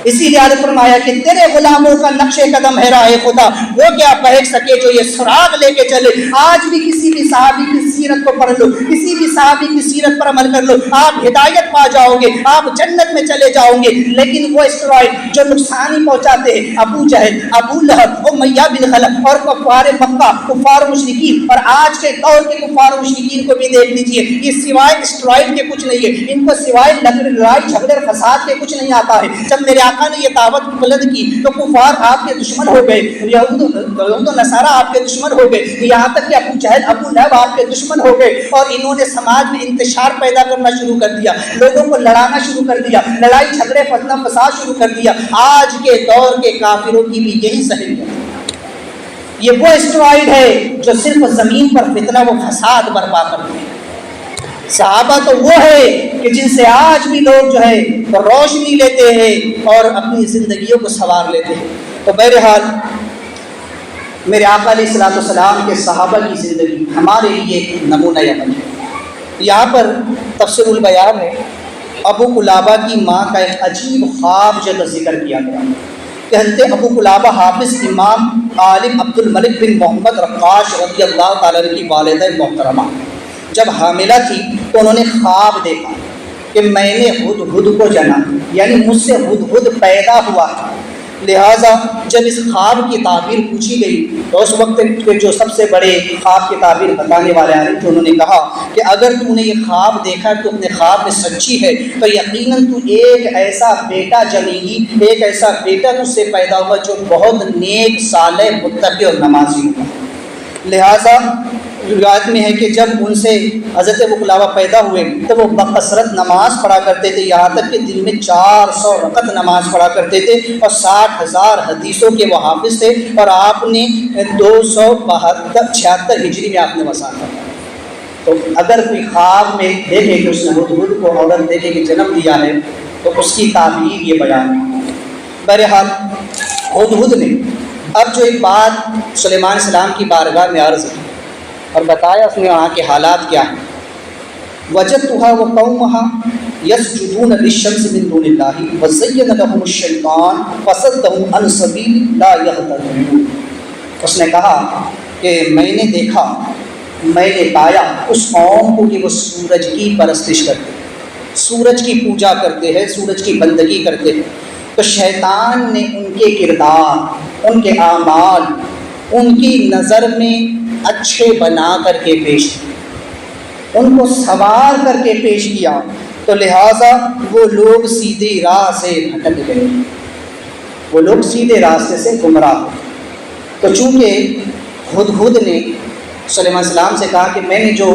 اسی لیے فرمایا کہ تیرے غلاموں کا نقش قدم ہے راہ خدا، وہ کیا بہک سکے جو یہ سراغ لے کے چلے۔ آج بھی کسی بھی صحابی کی سیرت کو پڑھ لو، کسی بھی صحابی کی سیرت پر عمل کر لو، آپ ہدایت پا جاؤ گے، آپ جنت میں چلے جاؤ گے۔ لیکن وہ اسٹرائڈ جو نقصان ہی پہنچاتے ہیں، ابو جہل، ابو لہب، امیہ بن خلف اور کفار مکہ، کفار مشرکین، اور آج کے دور کے کفار مشرکین کو بھی دیکھ لیجئے، یہ سوائے اسٹرائڈ کے کچھ نہیں ہے، ان کو سوائے لڑائی جھگڑے اور فساد کے کچھ نہیں آتا ہے۔ جب میرے آقا نے یہ دعوت بلند کی تو کفار آپ کے دشمن ہو گئے، یہود و نصارہ آپ کے دشمن ہو گئے، یہاں تک کہ ابو جہل، ابو لہب آپ کے دشمن ہو گئے، اور انہوں نے سماج میں انتشار پیدا کرنا شروع کر دیا، لوگوں کو لڑانا شروع کر دیا، لڑائی جھگڑے فتنہ فساد شروع کر دیا۔ آج کے دور کے کافروں کی بھی یہی ذہنیت، یہ وہ اسٹرائڈ ہے جو صرف زمین پر فتنہ و فساد برپا کرتے ہیں۔ صحابہ تو وہ ہے کہ جن سے آج بھی لوگ جو ہے روشنی لیتے ہیں اور اپنی زندگیوں کو سنوار لیتے ہیں۔ تو بہرحال میرے آقا علیہ الصلوۃ والسلام کے صحابہ کی زندگی ہمارے لیے ایک نمونہ عمل ہے۔ یہاں پر تفسیر البیان ہے، ابو قلابہ کی ماں کا ایک عجیب خواب جو ذکر کیا گیا کہ حضرت ابو قلابہ حافظ امام عالم عبد الملک بن محمد رقاش رضی اللہ تعالیٰ عنہ کی والدہ محترمہ جب حاملہ تھی تو انہوں نے خواب دیکھا کہ میں نے ہدہد کو جنا، یعنی مجھ سے ہدہد پیدا ہوا۔ لہٰذا جب اس خواب کی تعبیر پوچھی گئی تو اس وقت کے جو سب سے بڑے خواب کی تعبیر بتانے والے عالم تھے، انہوں نے کہا کہ اگر تو نے یہ خواب دیکھا تو اپنے خواب میں سچی ہے تو یقیناً تو ایک ایسا بیٹا جنے گی، ایک ایسا بیٹا تجھ سے پیدا ہوگا جو بہت نیک، صالح، متقی اور نمازی ہوگا۔ لہٰذا روایت میں ہے کہ جب ان سے حضرت ابو قلابہ پیدا ہوئے تو وہ بکثرت نماز پڑھا کرتے تھے، یہاں تک کہ دن میں 400 رکعت نماز پڑھا کرتے تھے، اور 60,000 حدیثوں کے وہ حافظ تھے، اور آپ نے 276 ہجری میں آپ نے وفات کیا۔ تو اگر کوئی خواب میں دیکھے کہ اس نے ہدہد کو عورت دیکھے کہ جنم دیا ہے تو اس کی تعبیر یہ بیان ہے۔ بہرحال ہدہد نے اب جو ایک بات سلیمان علیہ السلام کی بارگاہ میں عرض کی اور بتایا اس نے وہاں کے حالات کیا ہیں۔ وجدتها وقومها يسجدون للشمس من دون الله وزين لهم الشيطان فصدهم عن سبيل لا يهتدون۔ اس نے کہا کہ میں نے دیکھا، میں نے پایا اس قوم کو کہ وہ سورج کی پرستش کرتے ہیں، سورج کی پوجا کرتے ہیں، سورج کی بندگی کرتے ہیں، تو شیطان نے ان کے کردار، ان کے اعمال ان کی نظر میں اچھے بنا کر کے پیش کیے، ان کو سنوار کر کے پیش کیا، تو لہٰذا وہ لوگ سیدھی راہ سے بھٹک گئے، وہ لوگ سیدھے راستے سے گمراہ ہوئے۔ تو چونکہ ہدہد نے سلیمان علیہ السلام سے کہا کہ میں نے جو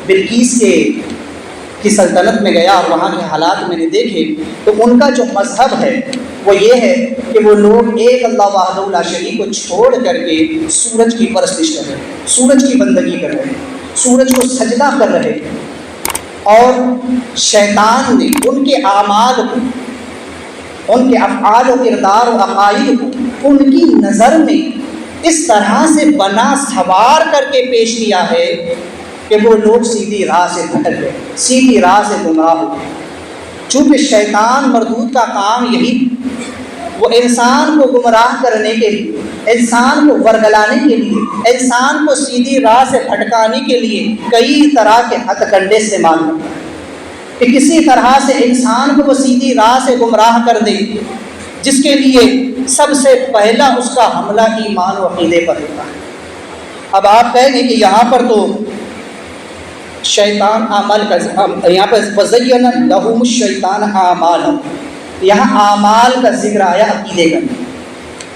بلقیس کی سلطنت میں گیا اور وہاں کے حالات میں نے دیکھے، تو ان کا جو مذہب ہے وہ یہ ہے کہ وہ لوگ ایک اللہ وحدہ لا شریک کو چھوڑ کر کے سورج کی پرستش کر رہے ہیں، سورج کی بندگی کر رہے ہیں، سورج کو سجدہ کر رہے ہیں، اور شیطان نے ان کے اعمال کو، ان کے افعال و کردار و عقائد کو ان کی نظر میں اس طرح سے بنا سنوار کر کے پیش کیا ہے کہ وہ لوگ سیدھی راہ سے بھٹک گئے، سیدھی راہ سے گمراہ ہو گئے۔ چونکہ شیطان مردود کا کام یہی، وہ انسان کو گمراہ کرنے کے لیے، انسان کو ورگلانے کے لیے، انسان کو سیدھی راہ سے بھٹکانے کے لیے کئی طرح کے ہتھ کنڈے استعمال کرتا ہے کہ کسی طرح سے انسان کو وہ سیدھی راہ سے گمراہ کر دے، جس کے لیے سب سے پہلا اس کا حملہ ایمان و عقیدے پر ہوتا ہے۔ اب آپ کہیں گے کہ یہاں پر تو شیطان اعمال کا، یہاں پر وَزَيَّنَ لَهُمُ الشَّيْطَانَ أَعْمَالَهُمْ، یہاں اعمال کا ذکر آیا عقیدے کا،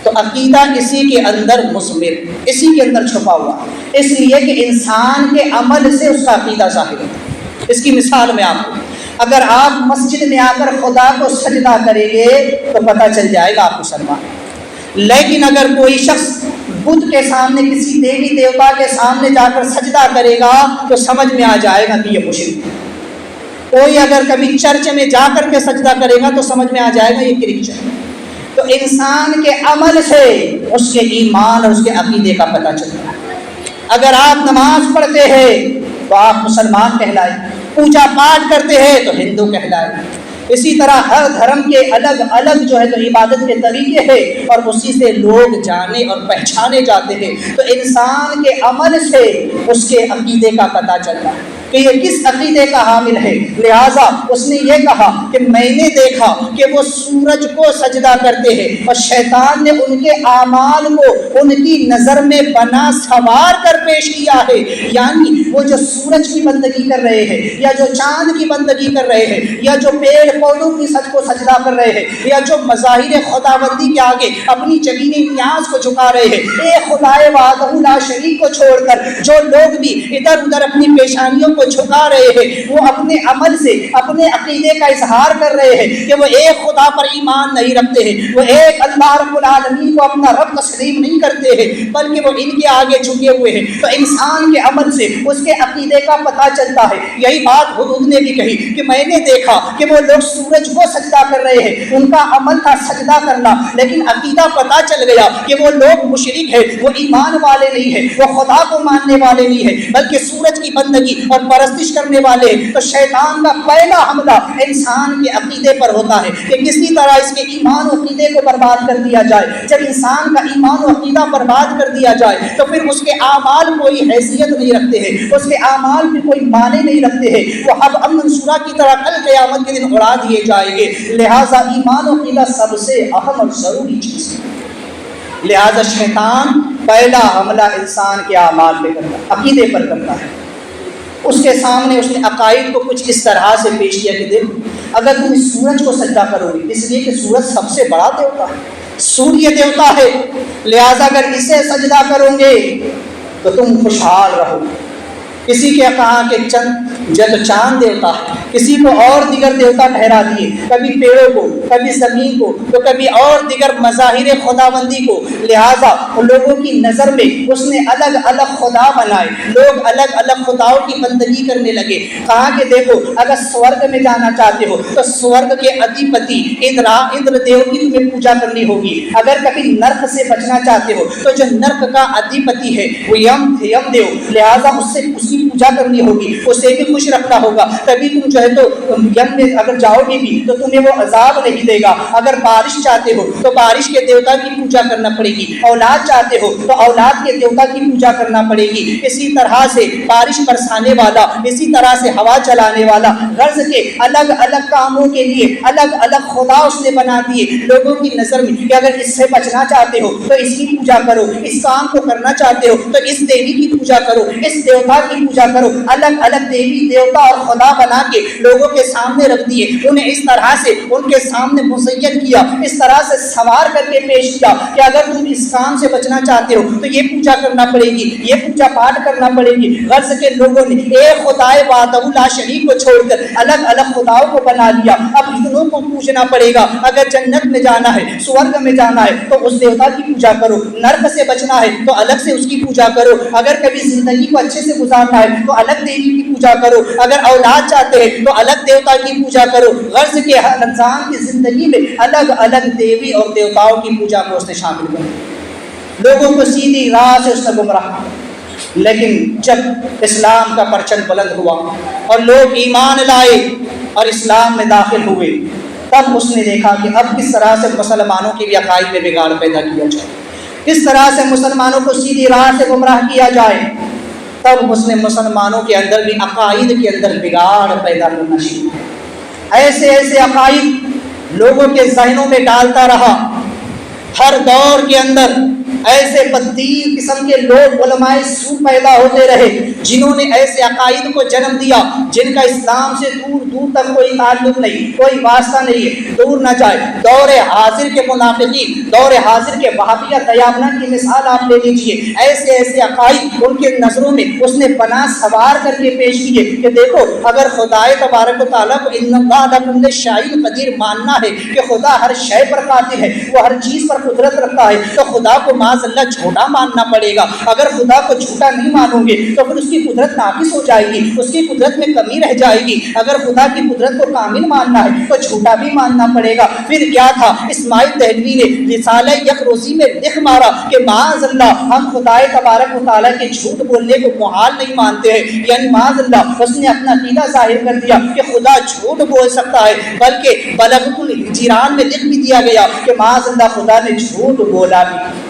تو عقیدہ اسی کے اندر مثمر، اسی کے اندر چھپا ہوا، اس لیے کہ انسان کے عمل سے اس کا عقیدہ ظاہر ہوتا ہے۔ اس کی مثال میں آپ کو، اگر آپ مسجد میں آ کر خدا کو سجدہ کریں گے تو پتہ چل جائے گا آپ مسلمان، لیکن اگر کوئی شخص بدھ کے سامنے، کسی دیوی دیوتا کے سامنے جا کر سجدہ کرے گا تو سمجھ میں آ جائے گا کہ یہ مشرک ہے۔ کوئی اگر کبھی چرچ میں جا کر کے سجدہ کرے گا تو سمجھ میں آ جائے گا یہ کرسچن ہے۔ تو انسان کے عمل سے اس کے ایمان اور اس کے عقیدے کا پتہ چلتا ہے۔ اگر آپ نماز پڑھتے ہیں تو آپ مسلمان کہلائے، پوجا پاٹ کرتے ہیں تو ہندو کہلائے۔ اسی طرح ہر دھرم کے الگ الگ جو ہے تو عبادت کے طریقے ہیں، اور اسی سے لوگ جانے اور پہچانے جاتے ہیں۔ تو انسان کے عمل سے اس کے عقیدے کا پتہ چلتا ہے کہ یہ کس عقیدے کا حامل ہے۔ لہٰذا اس نے یہ کہا کہ میں نے دیکھا کہ وہ سورج کو سجدہ کرتے ہیں، اور شیطان نے ان کے اعمال کو ان کی نظر میں بنا سنوار کر پیش کیا ہے، یعنی وہ جو سورج کی بندگی کر رہے ہیں، یا جو چاند کی بندگی کر رہے ہیں، یا جو پیڑ پودوں کی سج کو سجدہ کر رہے ہیں، یا جو مظاہر خداوندی کے آگے اپنی جبین نیاز کو جھکا رہے ہیں، ایک خدائے وحدہ لا شریک کو چھوڑ کر جو لوگ بھی ادھر ادھر اپنی پیشانیوں کو جھکا رہے ہیں، وہ اپنے عمل سے اپنے عقیدے کا اظہار کر رہے ہیں کہ وہ ایک خدا پر ایمان نہیں رکھتے ہیں، وہ ایک اللہ رب العالمین کو اپنا رب تسلیم نہیں کرتے ہیں، بلکہ وہ ان کے آگے جھکے ہوئے ہیں۔ تو انسان کے عمل سے اس کے عقیدے کا پتہ چلتا ہے۔ یہی بات ہدہد نے بھی کہی کہ میں نے دیکھا کہ وہ لوگ سورج کو سجدہ کر رہے ہیں، ان کا عمل تھا سجدہ کرنا، لیکن عقیدہ پتہ چل گیا کہ وہ لوگ مشرک ہیں، وہ ایمان والے نہیں ہیں، وہ خدا کو ماننے والے نہیں ہیں، بلکہ سورج کی بندگی اور پرستش کرنے والے ہیں۔ تو شیطان کا پہلا حملہ انسان کے عقیدے پر ہوتا ہے کہ کسی طرح اس کے ایمان و عقیدے کو برباد کر دیا جائے۔ جب انسان کا ایمان و عقیدہ برباد کر دیا جائے تو پھر اس کے اعمال کوئی حیثیت نہیں رکھتے ہیں، اس کے اعمال میں کوئی معنی نہیں رکھتے ہیں، وہ حب منصورہ کی طرح کل قیامت کے دن اڑا دیے جائیں گے۔ لہٰذا ایمان و عقیدہ سب سے اہم اور ضروری چیز ہے۔ لہٰذا شیطان پہلا حملہ انسان کے اعمال پہ کرتا ہے، عقیدے پر کرتا ہے۔ اس کے سامنے اس نے عقائد کو کچھ اس طرح سے پیش کیا کہ دیکھو اگر تم اس سورج کو سجدہ کرو گے، اس لیے کہ سورج سب سے بڑا دیوتا ہے، سوریہ دیوتا ہے، لہٰذا اگر اسے سجدہ کرو گے تو تم خوشحال رہو گے، کسی کے کہا کہ چاند دیوتا ہے، کسی کو اور دیگر دیوتا ٹھہرا دیے، کبھی پیڑوں کو، کبھی زمین کو، تو کبھی اور دیگر مظاہر خداوندی کو۔ لہٰذا ان لوگوں کی نظر میں اس نے الگ الگ خدا بنائے، لوگ الگ الگ خداؤں کی بندگی کرنے لگے۔ کہا کہ دیکھو اگر سورگ میں جانا چاہتے ہو تو سورگ کے ادھیپتی اندر دیو کی تمہیں پوجا کرنی ہوگی، اگر کبھی نرک سے بچنا چاہتے ہو تو جو نرک کا ادھیپتی ہے وہ یم دیو، لہٰذا اس کی پوجا کرنی ہوگی، اسے بھی خوش رکھنا ہوگا، تبھی تم جو ہے تو یم میں اگر جاؤ گے بھی تو تمہیں وہ عذاب نہیں دے گا۔ اگر بارش چاہتے ہو تو بارش کے دیوتا کی پوجا کرنا پڑے گی، اولاد چاہتے ہو تو اولاد کے دیوتا کی پوجا کرنا پڑے گی۔ اسی طرح سے بارش برسانے والا، اسی طرح سے ہوا چلانے والا، غرض کے الگ الگ کاموں کے لیے الگ الگ خدا اس نے بنا دیے لوگوں کی نظر میں کہ اگر اس سے بچنا چاہتے ہو تو اس کی پوجا کرو، اس کام کو کرنا چاہتے ہو تو اس دیوی کی پوجا کرو، اس دیوتا کی پوجا کرو۔ الگ الگ دیوی دیوتا اور خدا بنا کے لوگوں کے سامنے رکھ دیے، انہیں اس طرح سے ان کے سامنے مزین کیا، اس طرح سے سوار کر کے پیش کیا کہ اگر تم اس کام سے بچنا چاہتے ہو تو یہ پوجا کرنا پڑے گی، یہ پوجا پاٹ کرنا پڑے گی۔ غرض کے لوگوں نے ایک خدائے وحدہ لا شریک کو چھوڑ کر الگ الگ خداؤں کو بنا لیا۔ اب اتنوں کو پوجنا پڑے گا، اگر جنت میں جانا ہے، سورگ میں جانا ہے تو اس دیوتا کی پوجا کرو، نرک سے بچنا ہے تو الگ سے اس کی پوجا کرو، اگر کبھی زندگی کو اچھے سے گزارنا ہے تو الگ دیوی کی پوجا کرو، اگر اولاد چاہتے ہیں تو الگ دیوتا کی پوجا کرو۔ غرض کے ہر انسان کی زندگی میں الگ الگ دیوی اور دیوتاؤں کی پوجا کو اس نے شامل کر لوگوں کو سیدھی راہ سے اس نے گمراہ۔ لیکن جب اسلام کا پرچم بلند ہوا اور لوگ ایمان لائے اور اسلام میں داخل ہوئے، تب اس نے دیکھا کہ اب کس طرح سے مسلمانوں کی بھی عقائد میں بگاڑ پیدا کیا جائے، کس طرح سے مسلمانوں کو سیدھی راہ سے گمراہ کیا جائے۔ تب اس نے مسلمانوں کے اندر بھی عقائد کے اندر بگاڑ پیدا کرنا شروع کیا، ایسے ایسے عقائد لوگوں کے ذہنوں میں ڈالتا رہا۔ ہر دور کے اندر ایسے بدترین قسم کے لوگ علماء سو پیدا ہوتے رہے جنہوں نے ایسے عقائد کو جنم دیا جن کا اسلام سے دور دور تک کوئی تعلق نہیں، کوئی واسطہ نہیں ہے، دور نہ جائے۔ دور حاضر کے منافقین، دور حاضر کے وہابیہ دیابنا کی مثال آپ لے لیجئے، ایسے ایسے عقائد ان کے نظروں میں اس نے بنا سوار کر کے پیش کیے کہ دیکھو اگر خدائے تبارک و تعالیٰ کو ان اللہ علی کل شیء قدیر ماننا ہے کہ خدا ہر شے پر قادر ہے، وہ ہر چیز پر قدرت رکھتا ہے، تو خدا کو معاذ اللہ جھوٹا ماننا پڑے گا۔ اگر خدا کو جھوٹا نہیں مانو گے تو پھر اس کی قدرت ناقص ہو جائے گی، اس کی قدرت میں کمی رہ جائے گی۔ اگر خدا کی قدرت کو کامل ماننا ہے تو جھوٹا بھی ماننا پڑے گا۔ پھر کیا تھا، اسماعیل دہلوی نے رسالہ یکروزی میں لکھ مارا کہ معاذ اللہ ہم خدائے تبارک و تعالیٰ کے جھوٹ بولنے کو محال نہیں مانتے ہیں، یعنی معاذ اللہ اس نے اپنا عقیدہ ظاہر کر دیا کہ خدا جھوٹ بول سکتا ہے، بلکہ بلغۃ الجیران میں لکھ بھی دیا گیا کہ معاذ اللہ خدا نے جھوٹ بولا بھی۔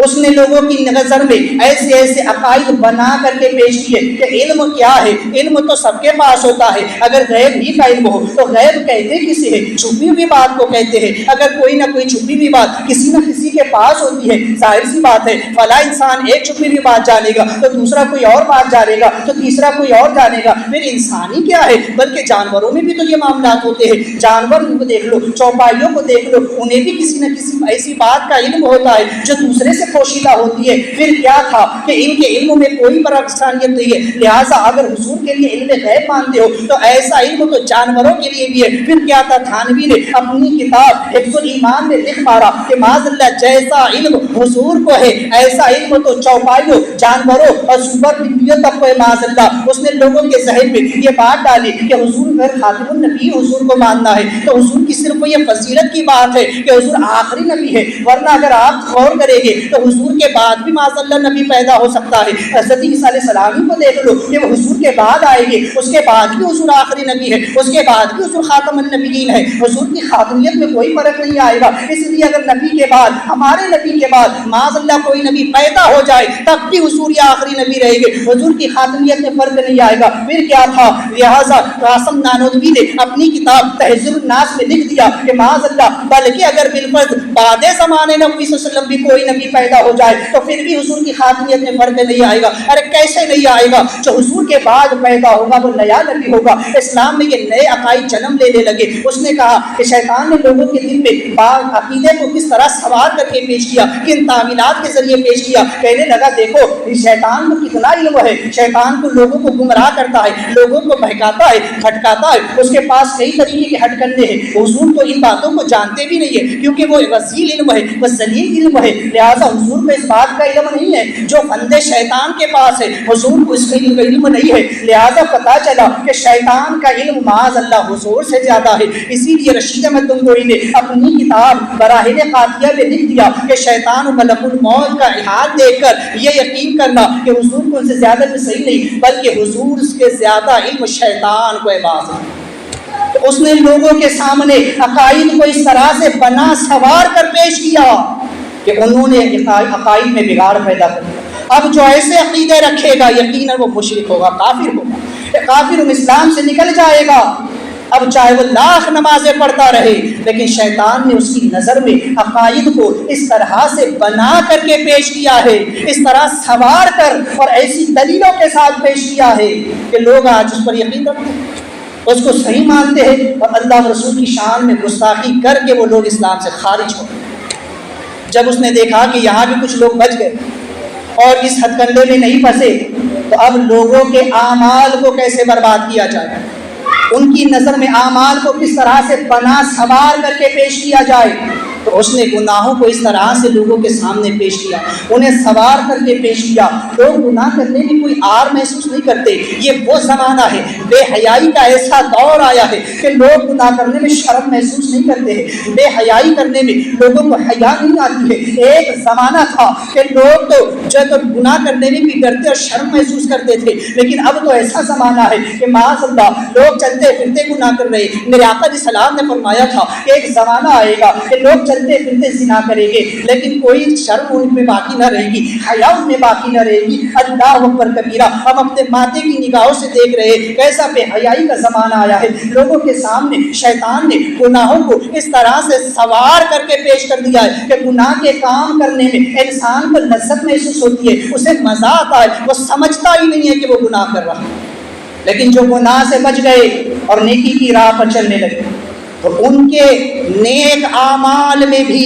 اس نے لوگوں کی نظر میں ایسے ایسے عقائد بنا کر کے پیش کیے کہ علم کیا ہے، علم تو سب کے پاس ہوتا ہے، اگر غیب ہی کا علم ہو تو غیب کہتے کسے ہے، چھپی ہوئی بات کو کہتے ہیں، اگر کوئی نہ کوئی چھپی ہوئی بات کسی نہ کسی کے پاس ہوتی ہے، ظاہر سی بات ہے فلاں انسان ایک چھپی ہوئی بات جانے گا تو دوسرا کوئی اور بات جانے گا تو تیسرا کوئی اور جانے گا۔ پھر انسان ہی کیا ہے، بلکہ جانوروں میں بھی تو یہ معاملات ہوتے ہیں، جانور کو دیکھ لو، چوپائیوں کو دیکھ لو، انہیں بھی کسی نہ کسی ایسی بات کا علم ہوتا ہے جو دوسرے سے پوشیدہ ہوتی ہے۔ پھر کیا تھا کہ ان کے علم میں کوئی پرافسانیت نہیں ہے، لہٰذا اگر حضور کے لیے علم غیب مانتے ہو تو ایسا علم تو جانوروں کے لیے بھی ہے۔ پھر کیا تھا، تھانوی نے اپنی کتاب حفظ الایمان میں لکھ مارا کہ معاذ اللہ جیسا علم حضور کو ہے ایسا علم تو چوپائیوں، جانوروں اور سپر بلیوں تک کو ہے معاذ اللہ۔ اس نے لوگوں کے ذہن میں یہ بات ڈالی کہ حضور اگر خاتم النبی حضور کو ماننا ہے تو حضور کی صرف یہ فضیلت کی بات ہے کہ حضور آخری نبی ہے، ورنہ اگر آپ غور کریں گے تو حضور کے بعد بھی معاذ اللہ نبی پیدا ہو سکتا ہے۔ حضرت عیسیٰ علیہ السلام کو دیکھ لو کہ وہ حضور کے بعد آئے گے، اس کے بعد بھی حضور آخری نبی ہے، اس کے بعد بھی حضور خاتم النبیین ہے، حضور کی خاتمیت میں کوئی فرق نہیں آئے گا۔ اس لیے اگر نبی کے بعد، ہمارے نبی کے بعد معاذ اللہ کوئی نبی پیدا ہو جائے تب بھی حضور یہ آخری نبی رہے گے، حضور کی خاتمیت میں فرق نہیں آئے گا۔ پھر کیا تھا، لہٰذا قاسم نانوتوی نے اپنی کتاب تہذیب الناس میں لکھ دیا کہ معاذ اللہ بلکہ اگر بالفرض بعد زمانے نبی صلی اللہ علیہ وسلم بھی کوئی نبی پیدا پیدا ہو جائے تو پھر بھی حضور کی خاتمیت میں فرق نہیں آئے گا. ارے کیسے نہیں آئے گا؟ جو حضور کے بعد پیدا ہوگا وہ نیا نبی ہوگا. اسلام میں یہ نئے عقائد جنم لینے لگے. اس نے کہا کہ شیطان نے لوگوں کے دل میں عقیدے کو کس طرح سوار کر کے پیش کیا، کن تعویلات کے ذریعے پیش کیا. کہنے لگا دیکھو شیطان کو کتنا علم ہے، شیطان کو لوگوں کو گمراہ کرتا ہے، لوگوں کو بہکاتا ہے، بھٹکاتا ہے. اس کے پاس کئی طریقے کے ہٹ کرنے ہیں. حضور تو ان باتوں کو جانتے بھی نہیں ہے کیونکہ وہ وسیل علم ہے، وہ ذلیل علم ہے. لہٰذا حضور کو اس بات کا علم نہیں ہے جو بندے شیطان کے پاس ہے. حضور کو اس کا علم نہیں ہے. لہٰذا پتہ چلا کہ شیطان کا علم معاذ اللہ حضور سے زیادہ ہے. اسی لیے رشید احمد گنگوئی نے اپنی کتاب براہین قاطعہ میں لکھ دیا کہ شیطان و ملک الموت کا حال دیکھ کر یہ یقین کرنا کہ حضور کو ان سے زیادہ میں صحیح نہیں بلکہ حضور کے زیادہ علم شیطان کو عباس ہے. تو اس نے لوگوں کے سامنے عقائد کو اس طرح سے بنا سوار کر پیش کیا کہ انہوں نے عقائد میں بگاڑ پیدا کر دیا. اب جو ایسے عقیدے رکھے گا یقیناً وہ مشرک ہوگا، کافر ہوگا. کافر اسلام سے نکل جائے گا. اب چاہے وہ لاکھ نمازیں پڑھتا رہے لیکن شیطان نے اس کی نظر میں عقائد کو اس طرح سے بنا کر کے پیش کیا ہے، اس طرح سوار کر اور ایسی دلیلوں کے ساتھ پیش کیا ہے کہ لوگ آج اس پر یقین رکھتے ہیں، اس کو صحیح مانتے ہیں اور اللہ رسول کی شان میں گستاخی کر کے وہ لوگ اسلام سے خارج ہو. جب اس نے دیکھا کہ یہاں بھی کچھ لوگ بچ گئے اور اس ہتھ کنڈے میں نہیں پھنسے تو اب لوگوں کے اعمال کو کیسے برباد کیا جائے، ان کی نظر میں اعمال کو کس طرح سے بنا سوار کر کے پیش کیا جائے. تو اس نے گناہوں کو اس طرح سے لوگوں کے سامنے پیش کیا، انہیں سوار کر کے پیش کیا. لوگ گناہ کرنے میں کوئی آر محسوس نہیں کرتے. یہ وہ زمانہ ہے، بے حیائی کا ایسا دور آیا ہے کہ لوگ گناہ کرنے میں شرم محسوس نہیں کرتے ہیں، بے حیائی کرنے میں لوگوں کو حیا نہیں آتی ہے. ایک زمانہ تھا کہ لوگ تو گناہ کرنے میں بھی ڈرتے اور شرم محسوس کرتے تھے، لیکن اب تو ایسا زمانہ ہے کہ معاذ اللہ لوگ چلتے پھرتے گناہ کر رہے. میرے آقا علیہ السلام نے فرمایا تھا کہ ایک زمانہ آئے گا کہ لوگ چلتے پھرتے زنا کریں گے لیکن کوئی شرم ان میں باقی نہ رہے گی، حیا ان میں باقی نہ رہے گی. اللہ اکبر کبیرہ. ہم اپنے ماتے کی نگاہوں سے دیکھ رہے کیسا بے حیائی کا زمانہ آیا ہے. لوگوں کے سامنے شیطان نے گناہوں کو اس طرح سے سوار کر کے پیش کر دیا ہے کہ گناہ کے کام کرنے میں انسان کو لذت محسوس ہوتی ہے، اسے مزہ آتا ہے، وہ سمجھتا ہی نہیں ہے کہ وہ گناہ کر رہا ہے. لیکن جو گناہ سے بچ گئے اور نیکی کی راہ پر چلنے لگے تو ان کے نیک اعمال میں بھی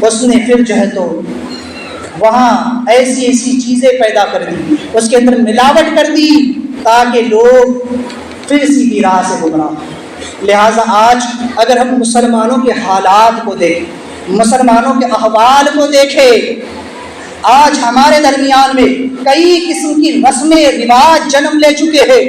اس نے پھر جو ہے تو وہاں ایسی ایسی چیزیں پیدا کر دی، اس کے اندر ملاوٹ کر دی تاکہ لوگ پھر سیدھی راہ سے گمراہ. لہٰذا آج اگر ہم مسلمانوں کے حالات کو دیکھیں، مسلمانوں کے احوال کو دیکھیں، آج ہمارے درمیان میں کئی قسم کی رسمیں رواج جنم لے چکے ہیں.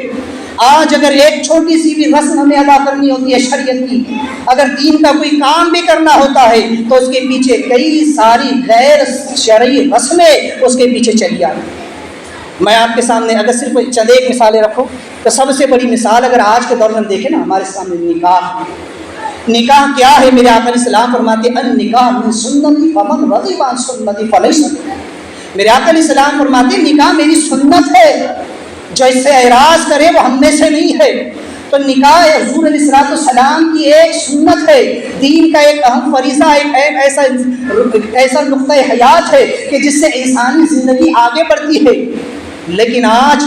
آج اگر ایک چھوٹی سی بھی رسم ہمیں ادا کرنی ہوتی ہے شریعت کی، اگر دین کا کوئی کام بھی کرنا ہوتا ہے تو اس کے پیچھے کئی ساری غیر شرعی رسمیں اس کے پیچھے چلی آتی. میں آپ کے سامنے اگر صرف چند ایک مثالیں رکھوں تو سب سے بڑی مثال اگر آج کے دور میں دیکھیں نا، ہمارے سامنے نکاح کیا ہے؟ میرے آقا علیہ السلام فرماتے ہیں النکاح من سنتی فمن رغب عن سنتی فلیس منی. میرے آقا علیہ السلام فرماتے ہیں نکاح میری سنت ہے، جو اس سے اعراض کرے وہ ہم میں سے نہیں ہے. تو نکاح حضور علیہ السلام کی ایک سنت ہے، دین کا ایک اہم فریضہ، ایک ایسا نقطہ حیات ہے کہ جس سے انسانی زندگی آگے بڑھتی ہے. لیکن آج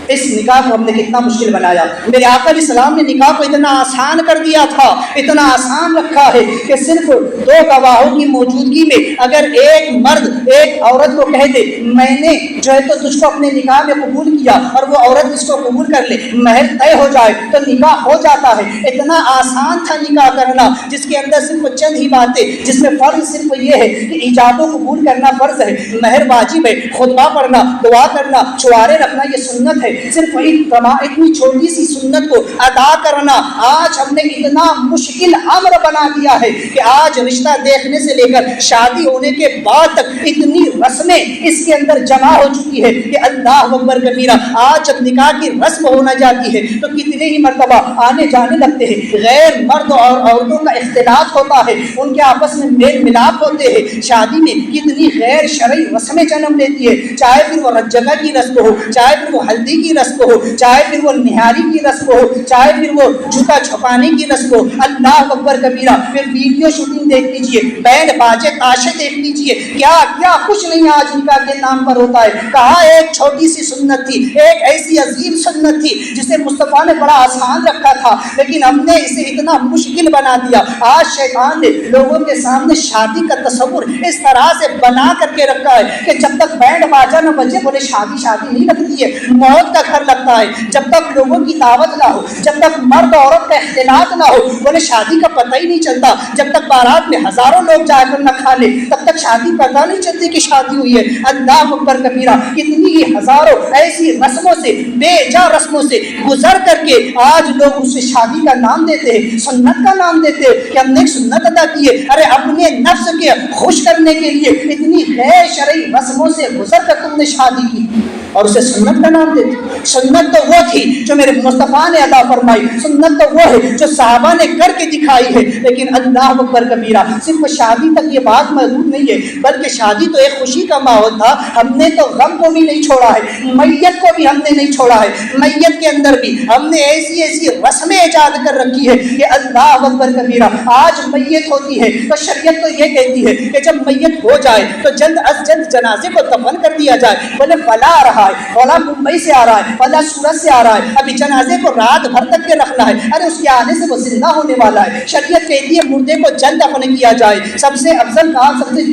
اس نکاح کو ہم نے کتنا مشکل بنایا. میرے آقا علیہ السلام نے نکاح کو اتنا آسان کر دیا تھا، اتنا آسان رکھا ہے کہ صرف دو گواہوں کی موجودگی میں اگر ایک مرد ایک عورت کو کہہ دے میں نے جو ہے تو تجھ کو اپنے نکاح میں قبول کیا اور وہ عورت اس کو قبول کر لے، مہر طے ہو جائے تو نکاح ہو جاتا ہے. اتنا آسان تھا نکاح کرنا جس کے اندر صرف چند ہی باتیں، جس میں فرض صرف یہ ہے کہ ایجاب و قبول کرنا فرض ہے، مہر واجب ہے، خطبہ پڑھنا، دعا کرنا، چوارے رکھنا یہ سنت ہے. صرف اتنی چھوٹی سی سنت کو ادا کرنا آج ہم نے اتنا مشکل امر بنا دیا ہے کہ آج رشتہ دیکھنے سے لے کر شادی ہونے کے بعد تک اتنی رسمیں اس کے اندر جمع ہو چکی ہے کہ اللہ اکبر کبیرہ. آج جب نکاح کی رسم ہونا جاتی ہے تو کتنے ہی مرتبہ آنے جانے لگتے ہیں، غیر مرد اور عورتوں کا اختلاط ہوتا ہے، ان کے آپس میں میل ملاپ ہوتے ہیں. شادی میں کتنی غیر شرعی رسمیں جنم لیتی ہے، چاہے پھر وہ جگہ کی رسم ہو، چاہے پھر وہ ہلدی کی کی رسم ہو، چاہے پھر وہ نہاری کی رسم ہو، چاہے پھر وہ جوتا چھپانے کی رسم ہو، اللہ اکبر کبیرہ، پھر ویڈیو شوٹنگ دیکھ لیجیے، بینڈ باجے تاشے دیکھ لیجیے، کیا کیا کچھ نہیں آج نکاح کے نام پر ہوتا ہے۔ کہا ایک چھوٹی سی سنت تھی، ایک ایسی عظیم سنت تھی جسے مصطفیٰ نے بڑا آسان رکھا تھا، لیکن ہم نے اسے اتنا مشکل بنا دیا۔ آج شیطان نے لوگوں کے سامنے شادی کا تصور اس طرح سے بنا کر کے رکھا ہے کہ جب تک بینڈ باجا نہ بجے بولے شادی شادی نہیں لگتی ہے، موت کا گھر لگتا ہے۔ جب تک لوگوں کی دعوت نہ ہو، جب تک مرد عورت کا اختلاط نہ ہو، بولے شادی کا پتہ ہی نہیں چلتا۔ جب تک بارات میں ہزاروں لوگ جا کر نہ کھا لے تب تک شادی پتہ نہیں چلتی کہ شادی ہوئی ہے۔ اللہ اکبر کبیرہ، کتنی ہی ہزاروں ایسی رسموں سے، بے جا رسموں سے گزر کر کے آج لوگ اسے شادی کا نام دیتے ہیں، سنت کا نام دیتے ہیں کہ ہم نے ایک سنت ادا کی ہے۔ ارے اپنے نفس کے خوش کرنے کے لیے اتنی غیر شرعی رسموں سے گزر کر تم نے شادی کی اور اسے سنت کا نام دیتے۔ سنت تو وہ تھی جو میرے مصطفیٰ نے عطا فرمائی، سنت تو وہ ہے جو صحابہ نے کر کے دکھائی ہے۔ لیکن اللہ اکبر کبیرہ، صرف شادی تک یہ بات محدود نہیں ہے، بلکہ شادی تو ایک خوشی کا ماحول تھا، ہم نے تو غم کو بھی نہیں چھوڑا ہے، میت کو بھی ہم نے نہیں چھوڑا ہے۔ میت کے اندر بھی ہم نے ایسی ایسی رسمیں ایجاد کر رکھی ہے کہ اللہ اکبر کبیرہ، آج میت ہوتی ہے تو شریعت تو یہ کہتی ہے کہ جب میت ہو جائے تو جلد از جلد جنازے کو دفن کر دیا جائے۔ بولے فلاں آ رہا ہے، فلاں ممبئی سے آ رہا ہے، فلاں سورت سے آ رہا ہے، ابھی جنازے کو رات بھر تک کے رکھنا ہے، ارے اس کے آنے سے وہ زندہ ہونے والا ہے۔ شریعت کہتی ہے مردے کو جلد دفن کیا جائے۔ سب سے افضل کام، سب سے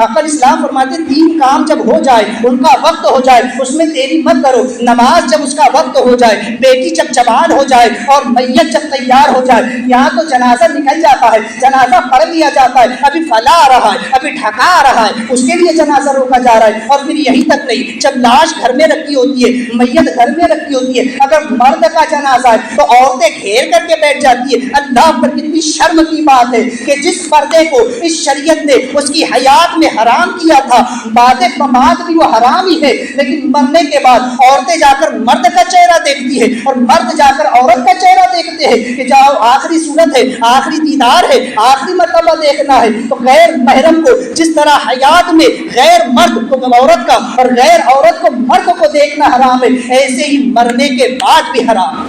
عقل اسلام فرماتے ہیں 3 کام جب ہو جائے، ان کا وقت ہو جائے، اس میں دیری مت کرو۔ نماز جب اس کا وقت ہو جائے، بیٹی جب جوان ہو جائے اور میت جب تیار ہو جائے۔ یہاں تو جنازہ نکل جاتا ہے، جنازہ پڑھ لیا جاتا ہے، ابھی فلاں آ رہا ہے، ابھی ڈھکا آ رہا ہے، اس کے لیے جنازہ روکا جا رہا ہے۔ اور پھر یہی تک نہیں، جب لاش گھر میں رکھی ہوتی ہے، میت گھر میں رکھی ہوتی ہے، اگر مرد کا جنازہ ہے تو عورتیں گھیر کر کے بیٹھ جاتی ہے۔ اللہ پر کتنی شرم کی بات ہے کہ جس پردے کو اس شریعت نے اس کی حیات میں حرام کیا تھا، بعد ممات بھی وہ حرام ہی ہے، لیکن مرنے کے بعد عورتیں جا کر مرد کا چہرہ دیکھتی ہے اور مرد جا کر عورت کا چہرہ دیکھتے ہیں کہ جاؤ آخری صورت ہے، آخری دیدار ہے، آخری مرتبہ دیکھنا ہے۔ تو غیر محرم کو جس طرح حیات میں غیر مرد کو عورت کا اور غیر عورت کو مرد کو دیکھنا حرام ہے، ایسے ہی مرنے کے بعد بھی حرام۔